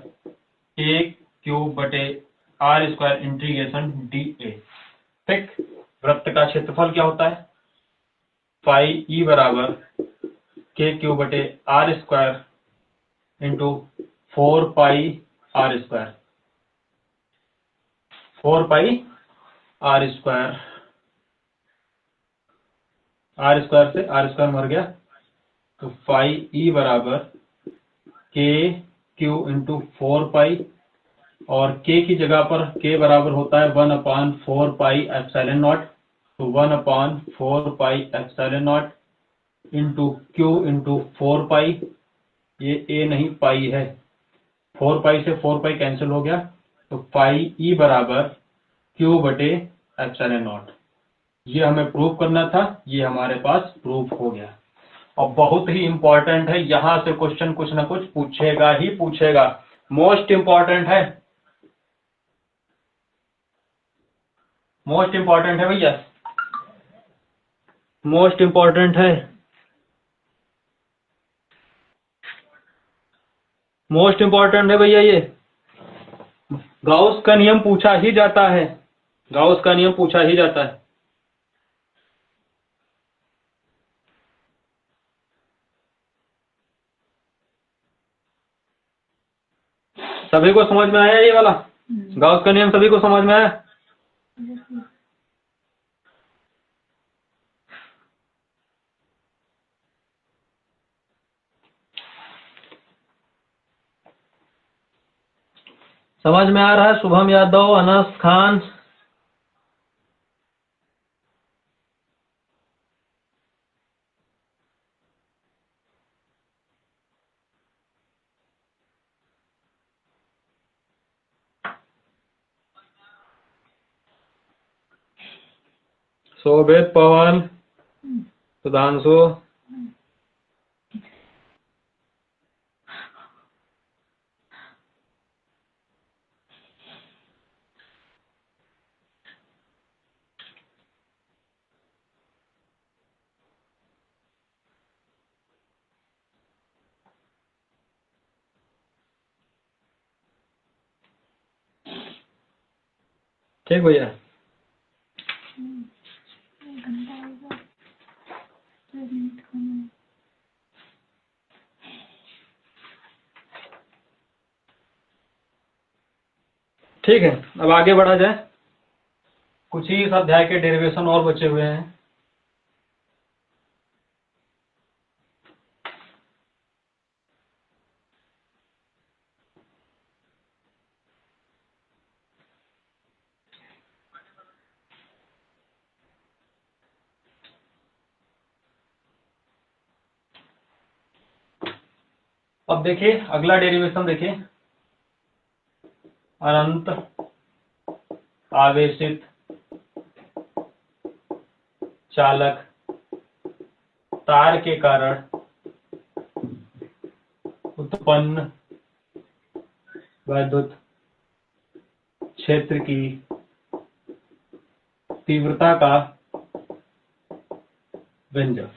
के क्यू बटे R square integration D A, ठीक। वृत्त का क्षेत्रफल क्या होता है? फाई ई बराबर के क्यू बटे R square into 4 pi R square. 4 pi R square, R square से आर स्क्वायर मर गया तो फाई ई बराबर के क्यू इंटू 4 पाई और के की जगह पर के बराबर होता है 1/4 पाई एप्सिलॉन नॉट। तो 1/4 pi epsilon not into Q into 4 पाई, ये ए नहीं पाई है, 4 पाई से 4 पाई कैंसिल हो गया, तो पाई ई बराबर क्यू बटे एप्सिलॉन नॉट। ये हमें प्रूव करना था, ये हमारे पास प्रूफ हो गया। और बहुत ही इंपॉर्टेंट है, यहां से क्वेश्चन कुछ ना कुछ पूछेगा ही पूछेगा, मोस्ट इंपॉर्टेंट है, मोस्ट इंपॉर्टेंट है भैया, मोस्ट इंपॉर्टेंट है, मोस्ट इंपॉर्टेंट है भैया। ये गाउस का नियम पूछा ही जाता है, गाउस का नियम पूछा ही जाता है। सभी को समझ में आया ये वाला? गाउस का नियम सभी को समझ में आया? समझ में आ रहा है? शुभम यादव, अनस खान, शोभित, पवन, सुधांशु, ठीक भैया। ठीक है, अब आगे बढ़ा जाए। कुछ ही इस अध्याय के डेरिवेशन और बचे हुए हैं। अब देखिए अगला डेरिवेशन देखिए, अनंत आवेशित चालक तार के कारण उत्पन्न वैद्युत क्षेत्र की तीव्रता का व्यंजक।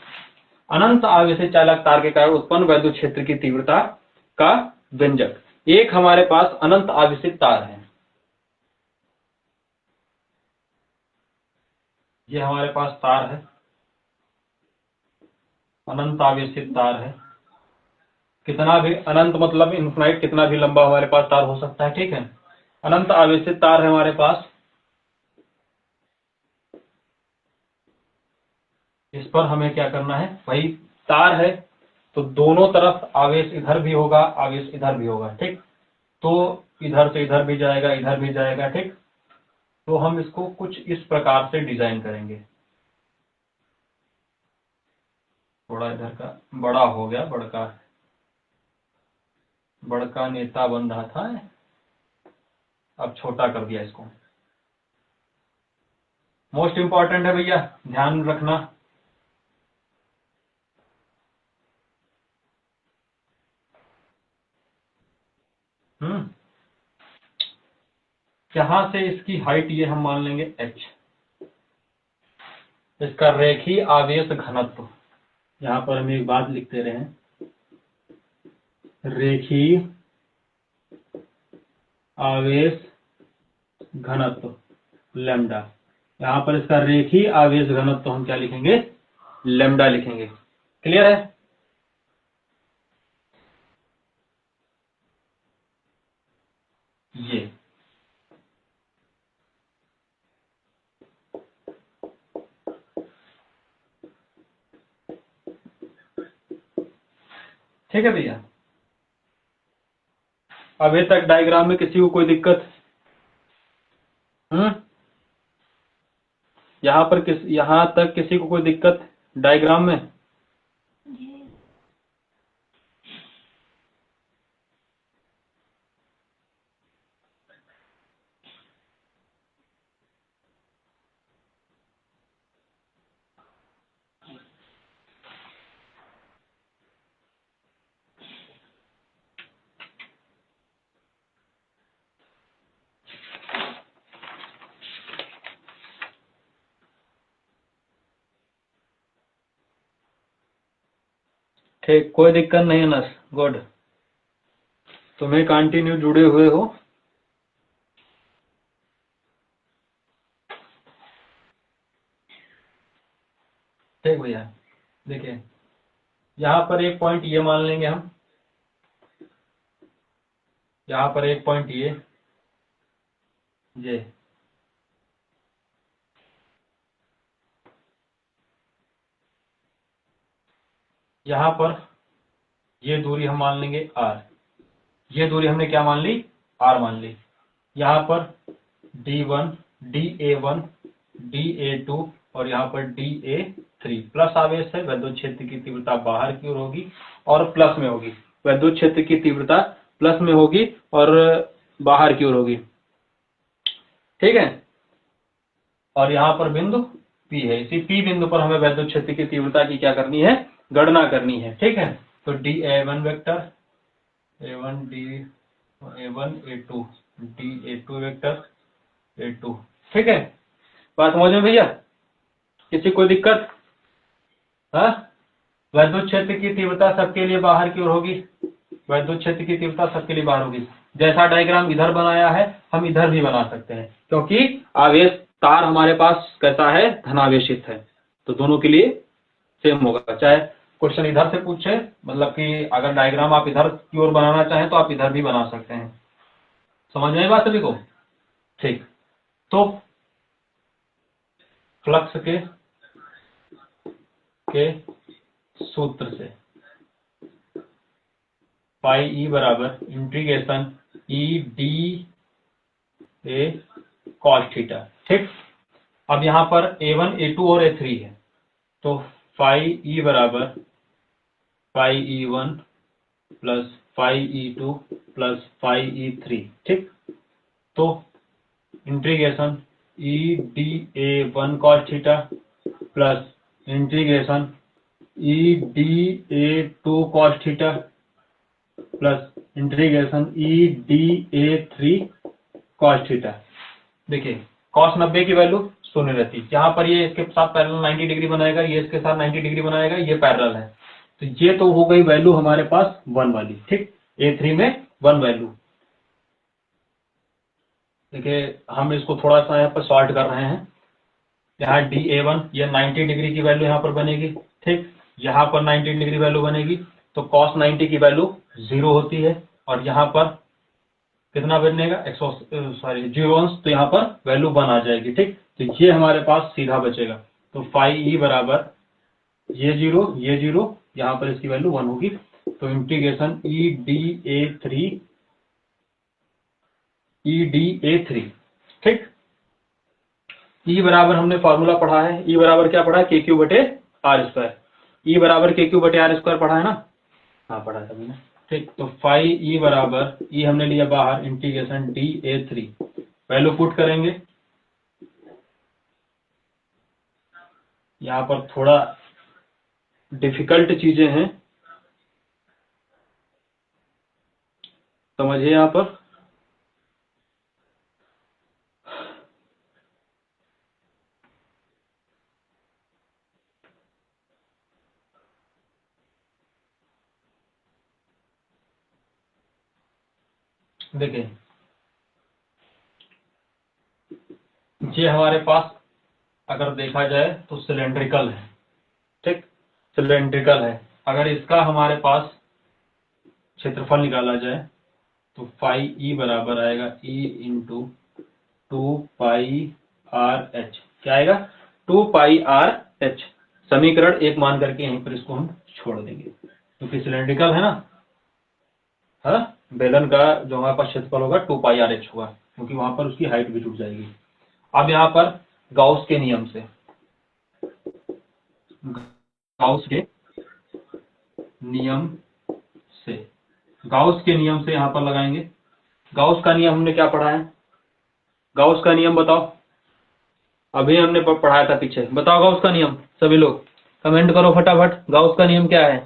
अनंत आवेशित चालक तार के कारण उत्पन्न वैद्युत क्षेत्र की तीव्रता का व्यंजक। एक हमारे पास अनंत आवेशित तार है, ये हमारे पास तार है, अनंत आवेशित तार है। कितना भी अनंत मतलब इनफिनाइट, कितना भी लंबा हमारे पास तार हो सकता है, ठीक है। अनंत आवेशित तार है हमारे पास। इस पर हमें क्या करना है भाई, तार है तो दोनों तरफ आवेश इधर भी होगा, आवेश इधर भी होगा, ठीक। तो इधर से इधर भी जाएगा, इधर भी जाएगा, ठीक। तो हम इसको कुछ इस प्रकार से डिजाइन करेंगे। थोड़ा इधर का बड़ा हो गया, बड़का बड़का नेता बन रहा था, अब छोटा कर दिया इसको। मोस्ट इंपॉर्टेंट है भैया, ध्यान रखना। यहां से इसकी हाइट ये हम मान लेंगे h, इसका रेखीय आवेश घनत्व, यहां पर हम एक बात लिखते रहे, रेखीय आवेश घनत्व लैम्डा। यहां पर इसका रेखीय आवेश घनत्व हम क्या लिखेंगे, लैम्डा लिखेंगे। क्लियर है? ये ठीक है भैया। अभी तक डायग्राम में किसी को कोई दिक्कत? यहाँ पर यहाँ तक किसी को कोई दिक्कत डायग्राम में? ठीक, कोई दिक्कत नहीं है नस, गुड। तुम्हें कंटिन्यू जुड़े हुए हो। ठीक भैया, देखिए यहाँ पर एक पॉइंट ये मान लेंगे हम, यहाँ पर एक पॉइंट ये यहाँ पर ये दूरी हम मान लेंगे r, ये दूरी हमने क्या मान ली, r मान ली। यहाँ पर d1, dA1, dA2 और यहाँ पर dA3 प्लस आवेश है, विद्युत क्षेत्र की तीव्रता बाहर की ओर होगी और प्लस में होगी, विद्युत क्षेत्र की तीव्रता प्लस में होगी और बाहर की ओर होगी, ठीक है। और यहाँ पर बिंदु P है, इसी P बिंदु पर हमें विद्युत क्षेत्र की तीव्रता की क्या करनी है, गणना करनी है, ठीक है। तो dA1 vector A1 A1 A2 dA2 vector A2, ठीक है। बात समझ में भैया, किसी कोई दिक्कत? हाँ, विद्युत क्षेत्र की तीव्रता सबके लिए बाहर की ओर होगी, विद्युत क्षेत्र की तीव्रता सबके लिए बाहर होगी। जैसा डायग्राम इधर बनाया है हम इधर भी बना सकते हैं, क्योंकि आवेश तार हमारे पास कैसा है, धनावेशित है, तो दोनों के लिए सेम होगा। चाहे क्वेश्चन इधर से पूछे, मतलब कि अगर डायग्राम आप इधर की ओर बनाना चाहें तो आप इधर भी बना सकते हैं। समझ में आई बात सभी को? ठीक, तो फ्लक्स के सूत्र से पाई ई बराबर integration E d A cos theta, ठीक। अब यहाँ पर A1, A2 और A3 है, तो फाई ई बराबर phi E1 plus phi E2 plus phi E3, ठीक। तो integration E D A1 cos theta plus integration E D A2 cos theta plus integration E D A3 cos theta. देखिए cos 90 की value शून्य रहती है, यहाँ पर ये इसके साथ पैरेलल 90 डिग्री बनाएगा, ये इसके साथ 90 डिग्री बनाएगा, ये पैरेलल है, तो ये तो हो गई वैल्यू हमारे पास 1 वाली, ठीक। A3 में 1 वैल्यू। देखिए हम इसको थोड़ा सा यहाँ पर सॉल्ट कर रहे हैं। यहाँ dA1 ये 90 डिग्री की वैल्यू यहाँ पर बनेगी, ठीक। यहाँ पर 90 डिग्री वैल्यू बनेगी, तो cos 90 की वैल्यू 0 होती है, और यहाँ पर कितना बनेगा, 0 अंश, तो यहाँ पर वैल्यू 1 आ जाएगी, ठीक। तो ये हमारे पास सीधा बचेगा, तो फाई ई बराबर ये 0, यहाँ पर इसकी वैल्यू 1 होगी, तो इंटीग्रेशन ई डी ए थ्री, ठीक। ई बराबर हमने फॉर्मूला पढ़ा है, ई बराबर क्या पढ़ा है, के क्यू बटे आर स्क्वायर, ई बराबर के क्यू बटे आर स्क्वायर पढ़ा है ना, हाँ पढ़ा था मैंने, ठीक। तो फाई ई बराबर, ई हमने लिया बाहर, इंटीग्रेशन dA3, वैल्यू पुट करेंगे। यहाँ पर थोड़ा डिफिकल्ट चीजें हैं, समझिए। यहाँ पर देखिए ये हमारे पास अगर देखा जाए तो सिलेंड्रिकल है, ठीक, सिलेंड्रिकल है। अगर इसका हमारे पास क्षेत्रफल निकाला जाए तो फाई ई बराबर आएगा ई इंटू 2πr/h, क्या आएगा, 2πr/h। समीकरण 1 मान करके यहीं पर इसको हम छोड़ देंगे, क्योंकि सिलेंड्रिकल है ना, हाँ, बेलन का जो हमारे पास क्षेत्रफल होगा 2πr/h होगा, क्योंकि वहां पर उसकी हाइट भी जुड़ जाएगी। अब यहाँ पर गाउस के नियम से, गाउस के नियम से, गाउस के नियम से यहां पर लगाएंगे। गाउस का नियम हमने क्या पढ़ा है? गाउस का नियम बताओ, अभी हमने पढ़ाया था पीछे, बताओ गाउस का नियम। सभी लोग कमेंट करो फटाफट, गाउस का नियम क्या है?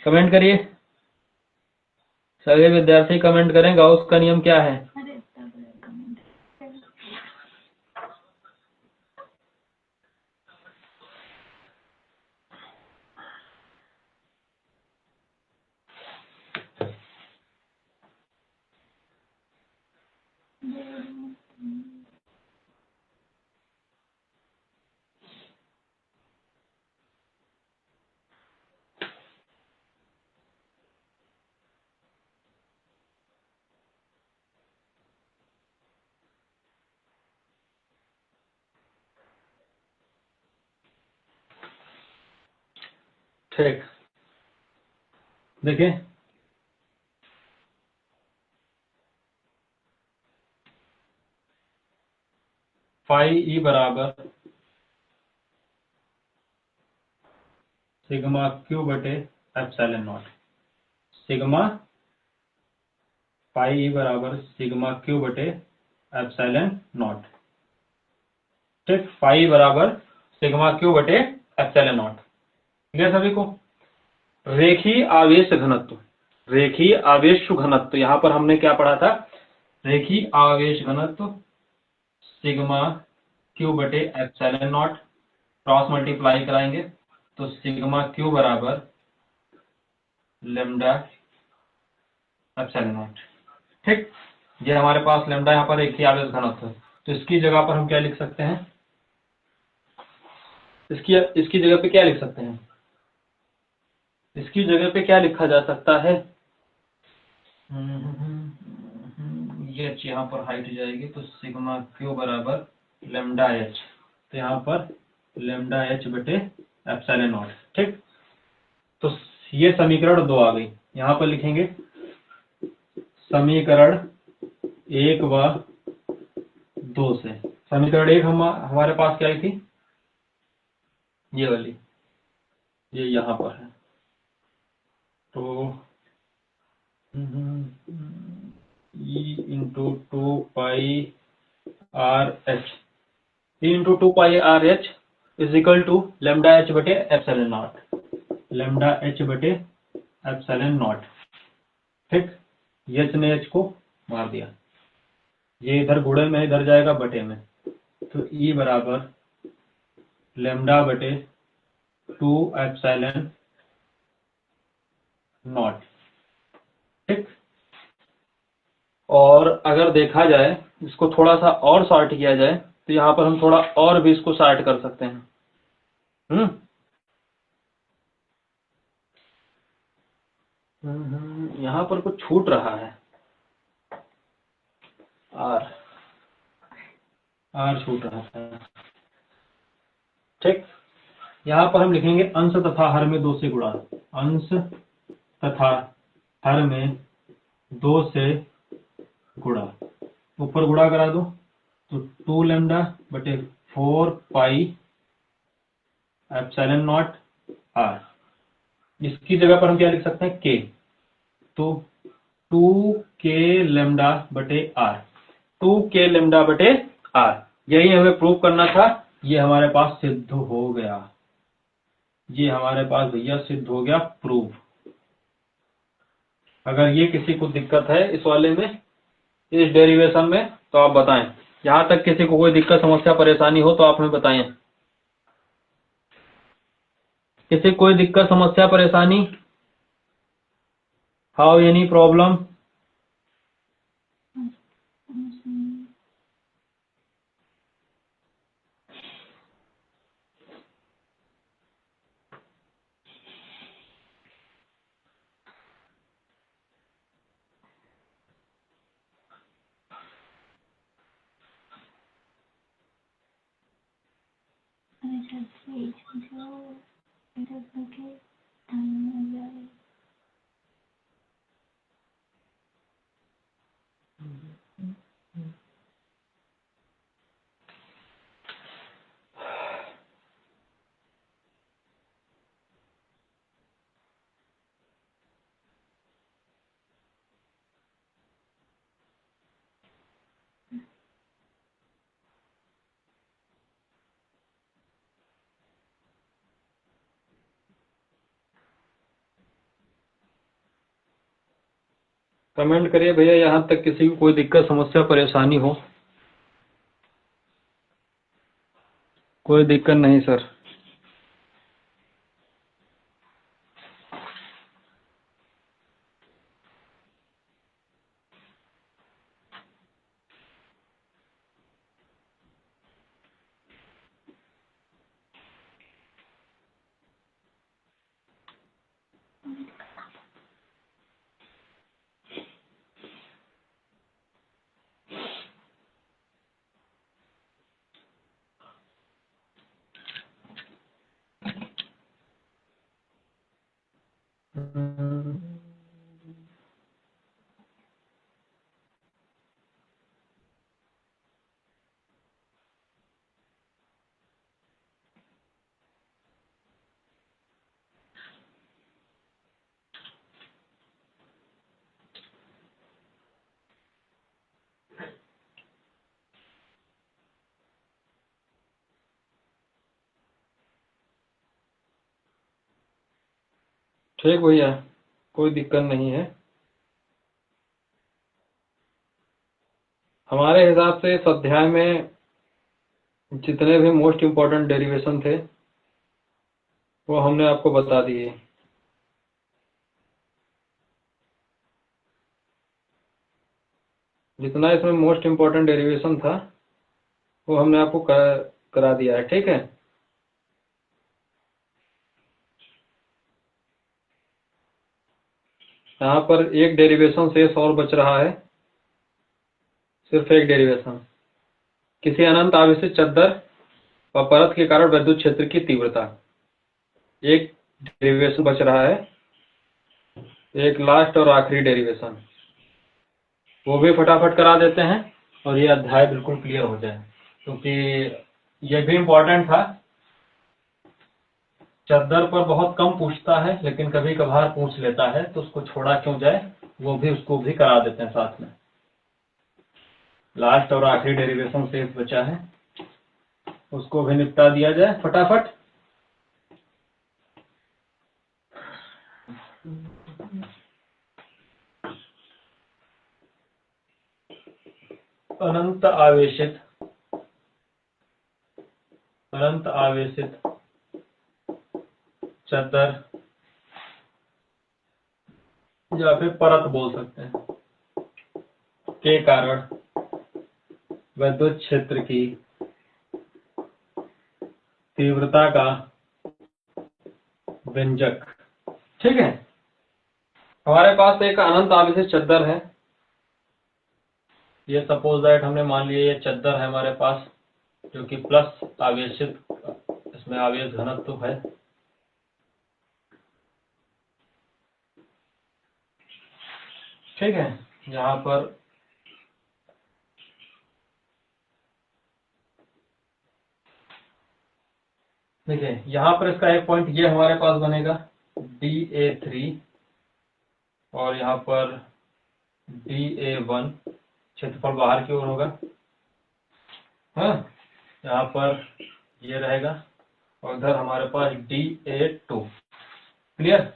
कमेंट करिए, सभी विद्यार्थी कमेंट करें, गाउस का नियम क्या है? ठीक, देखिए फाई ई बराबर सिग्मा क्यू बटे epsilon naught. Sigma phi E बराबर सिग्मा क्यू बटे एप्सिलॉन नॉट। ठीक, फाई बराबर सिग्मा क्यू बटे एप्सिलॉन नॉट। क्लियर सभी को? रेखीय आवेश घनत्व, रेखीय आवेश घनत्व, यहां पर हमने क्या पढ़ा था? रेखीय आवेश घनत्व सिग्मा क्यू बटे एप्सिलॉन नॉट, क्रॉस मल्टीप्लाई कराएंगे तो सिग्मा क्यू बराबर लेमडा एप्सिलॉन नॉट। ठीक, ये हमारे पास लेमडा यहाँ पर रेखीय आवेश घनत्व है, तो इसकी जगह पर हम क्या लिख सकते हैं? इसकी जगह पे क्या लिख सकते हैं? इसकी जगह पे क्या लिखा जा सकता है? ये एच यहाँ पर हाइट जाएगी तो सिग्मा क्यू बराबर लेमडा एच, तो यहाँ पर लेमडा एच बटे एप्सिलॉन नॉट। ठीक, तो ये समीकरण 2 आ गई। यहाँ पर लिखेंगे समीकरण 1 व 2 से। समीकरण 1 हमारे पास क्या आई थी? ये वाली, ये यहाँ पर है। तो E into 2 pi R H, E into 2 pi R H is equal to lambda H बटे एप्सिलॉन नॉट, लेमडा एच बटे एप्सिलॉन नॉट। ठीक, एच ने एच को मार दिया, ये इधर गुणे में इधर जाएगा बटे में, तो E बराबर लेमडा बटे 2 एप्सिलॉन नॉट। ठीक, और अगर देखा जाए इसको थोड़ा सा और सॉर्ट किया जाए तो यहाँ पर हम थोड़ा और भी इसको सॉर्ट कर सकते हैं। यहाँ पर कुछ छूट रहा है, आर आर छूट रहा है। ठीक, यहाँ पर हम लिखेंगे अंश तथा हर में 2 से गुणा, अंश तथा हर में 2 से गुणा, ऊपर गुणा करा दो तो 2 लेमडा बटे 4 पाई एप्सिलॉन नॉट आर। इसकी जगह पर हम क्या लिख सकते हैं? के, तो 2 के लेमडा बटे आर, 2 के लेमडा बटे आर, यही हमें प्रूव करना था। ये हमारे पास सिद्ध हो गया, ये हमारे पास भैया सिद्ध हो गया, प्रूव। अगर ये किसी को दिक्कत है इस वाले में, इस डेरिवेशन में, तो आप बताएं। यहां तक किसी को कोई दिक्कत समस्या परेशानी हो तो आप हमें बताएं। किसी कोई दिक्कत समस्या परेशानी, हाउ एनी प्रॉब्लम? कमेंट करिए भैया, यहाँ तक किसी को कोई दिक्कत समस्या परेशानी हो। कोई दिक्कत नहीं सर। ठीक भैया, कोई दिक्कत नहीं है। हमारे हिसाब से इस अध्याय में जितने भी मोस्ट इम्पोर्टेंट डेरिवेशन थे वो हमने आपको बता दिए। जितना इसमें मोस्ट इम्पोर्टेंट डेरिवेशन था वो हमने आपको करा दिया है, ठीक है। यहाँ पर एक डेरिवेशन शेष और बच रहा है, सिर्फ एक डेरिवेशन। किसी अनंत आवेशित चद्दर व परत के कारण विद्युत क्षेत्र की तीव्रता, एक डेरिवेशन बच रहा है। एक लास्ट और आखिरी डेरिवेशन, वो भी फटाफट करा देते हैं और ये अध्याय बिल्कुल क्लियर हो जाए, क्योंकि ये भी इम्पोर्टेंट था। चद्दर पर बहुत कम पूछता है, लेकिन कभी कभार पूछ लेता है, तो उसको छोड़ा क्यों जाए, वो भी उसको भी करा देते हैं साथ में। लास्ट और आखिरी डेरिवेशन शेष बचा है, उसको भी निपटा दिया जाए फटाफट। अनंत आवेशित चद्दर या फिर परत बोल सकते हैं, के कारण विद्युत क्षेत्र की तीव्रता का व्यंजक, ठीक है। हमारे पास एक अनंत आवेशित चद्दर है। ये सपोज दैट हमने मान लिया ये चद्दर है हमारे पास, जो कि प्लस आवेशित, इसमें आवेश घनत्व तो है। ठीक है, यहाँ पर देखिए, यहाँ पर इसका एक पॉइंट ये हमारे पास बनेगा DA3 और यहाँ पर DA1, क्षेत्रफल बाहर की ओर होगा। हाँ, यहाँ पर ये रहेगा और इधर हमारे पास DA2, क्लियर।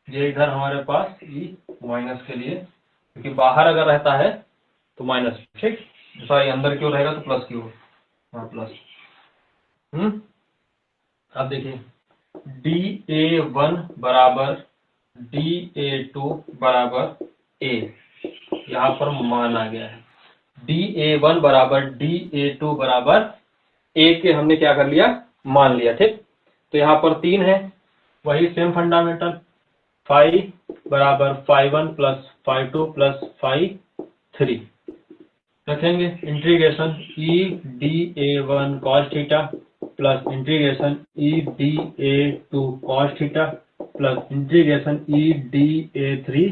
ये इधर हमारे पास E माइनस के लिए, क्योंकि बाहर अगर रहता है तो माइनस, ठीक। सॉरी, अंदर की ओर रहेगा तो प्लस की ओर, हाँ प्लस। अब देखिए, DA1 बराबर DA2 बराबर A, यहाँ पर मान आ गया है। DA1 बराबर DA2 बराबर A के हमने क्या कर लिया, मान लिया, ठीक। तो यहाँ पर 3 है, वही सेम फंडामेंटल, फाई बराबर फाई1 प्लस फाई2 प्लस फाई3 रखेंगे। Integration EDA1 cos theta plus integration EDA2 cos theta plus integration EDA3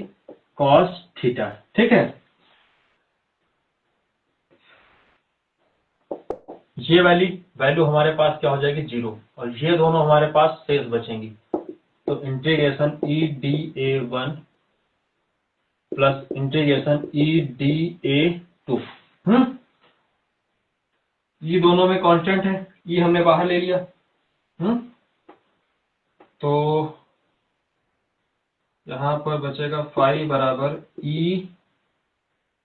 cos theta, ठीक है। ये वाली वैल्यू हमारे पास क्या हो जाएगी, 0, और ये दोनों हमारे पास शेष बचेंगी। तो integration EDA1 plus integration EDA2, ये दोनों में कांस्टेंट है, ये हमने बाहर ले लिया। तो यहाँ पर बचेगा फाई बराबर ई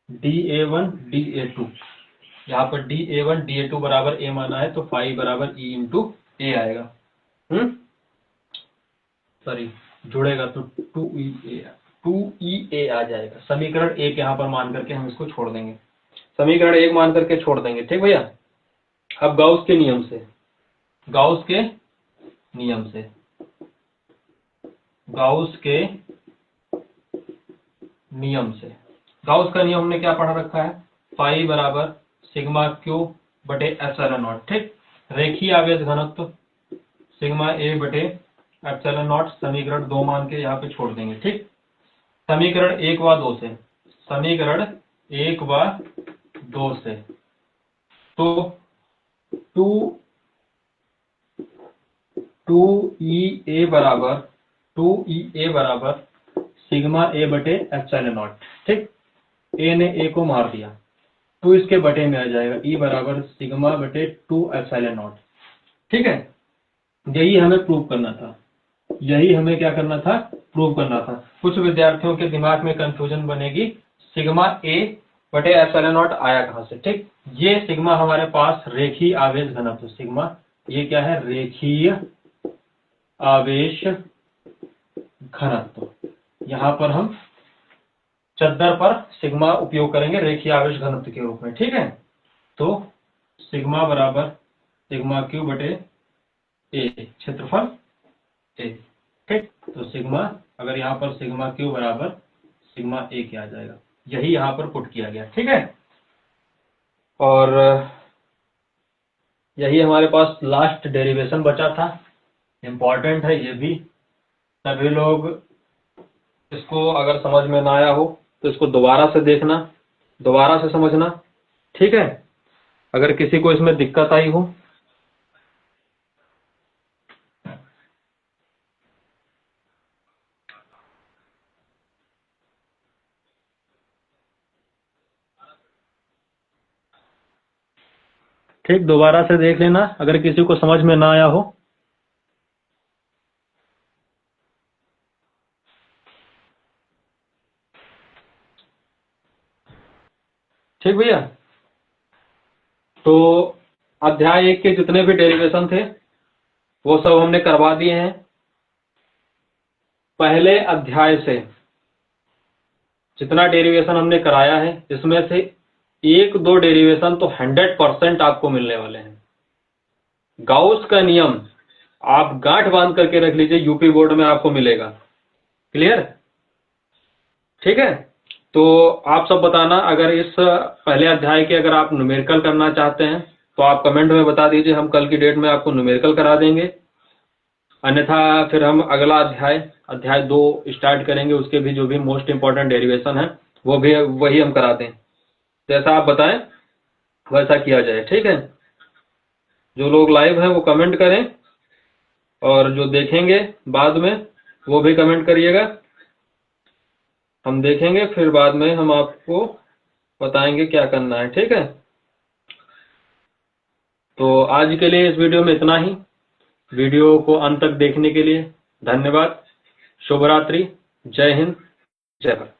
DA1 DA2। यहाँ पर DA1 DA2 बराबर ए माना है, तो फाई बराबर ई इंटू ए आएगा। सॉरी, जुड़ेगा तो 2EA आ जाएगा। समीकरण 1 यहाँ पर मान करके हम इसको छोड़ देंगे, समीकरण 1 मान करके छोड़ देंगे, ठीक भैया। अब गाउस के नियम से, गाउस के नियम से, गाउस के नियम से, गाउस का नियम हमने क्या पढ़ा रखा है, फाई बराबर सिग्मा क्यू बटे एप्सिलॉन नॉट, ठीक। रेखीय आवेश घनत्व सिग्मा ए बटे एप्सिलॉन नॉट, समीकरण 2 मान के यहाँ पे छोड़ देंगे, ठीक। समीकरण 1 व 2 से, समीकरण 1 व 2 से, तो 2EA बराबर सिग्मा ए बटे एप्सिलॉन नॉट, ठीक। ए ने ए को मार दिया, 2 इसके बटे में आ जाएगा, ई बराबर सिग्मा बटे 2 एप्सिलॉन नॉट, ठीक है। यही हमें प्रूव करना था, यही हमें क्या करना था, प्रूव करना था। कुछ विद्यार्थियों के दिमाग में कंफ्यूजन बनेगी, सिग्मा ए बटे एप्सिलॉन नॉट आया कहां से, ठीक। ये सिग्मा हमारे पास रेखीय आवेश घनत्व, सिग्मा ये क्या है, रेखीय आवेश घनत्व। यहां पर हम चद्दर पर सिग्मा उपयोग करेंगे रेखीय आवेश घनत्व के रूप में, ठीक है। तो सिग्मा बराबर सिग्मा क्यू बटे ए, क्षेत्रफल ए, ठीक। तो सिग्मा, अगर यहाँ पर सिग्मा क्यू बराबर सिग्मा ए क्या आ जाएगा, यही यहाँ पर पुट किया गया, ठीक है। और यही हमारे पास लास्ट डेरिवेशन बचा था, इंपॉर्टेंट है ये भी। सभी लोग इसको अगर समझ में ना आया हो तो इसको दोबारा से देखना, दोबारा से समझना, ठीक है। अगर किसी को इसमें दिक्कत आई हो, ठीक, दोबारा से देख लेना अगर किसी को समझ में ना आया हो। ठीक भैया, तो अध्याय 1 के जितने भी डेरिवेशन थे वो सब हमने करवा दिए हैं। पहले अध्याय से जितना डेरिवेशन हमने कराया है, इसमें से 1-2 डेरिवेशन तो 100% आपको मिलने वाले हैं। गाउस का नियम आप गांठ बांध करके रख लीजिए, यूपी बोर्ड में आपको मिलेगा, क्लियर, ठीक है। तो आप सब बताना, अगर इस पहले अध्याय के अगर आप न्यूमेरिकल करना चाहते हैं तो आप कमेंट में बता दीजिए, हम कल की डेट में आपको न्यूमेरिकल करा देंगे। अन्यथा फिर हम अगला अध्याय 2 स्टार्ट करेंगे, उसके भी जो भी मोस्ट इंपॉर्टेंट डेरिवेशन है वो भी वही हम कराते हैं। जैसा आप बताएं वैसा किया जाए, ठीक है। जो लोग लाइव हैं वो कमेंट करें, और जो देखेंगे बाद में वो भी कमेंट करिएगा, हम देखेंगे, फिर बाद में हम आपको बताएंगे क्या करना है, ठीक है। तो आज के लिए इस वीडियो में इतना ही। वीडियो को अंत तक देखने के लिए धन्यवाद। शुभ रात्रि, जय हिंद, जय भारत।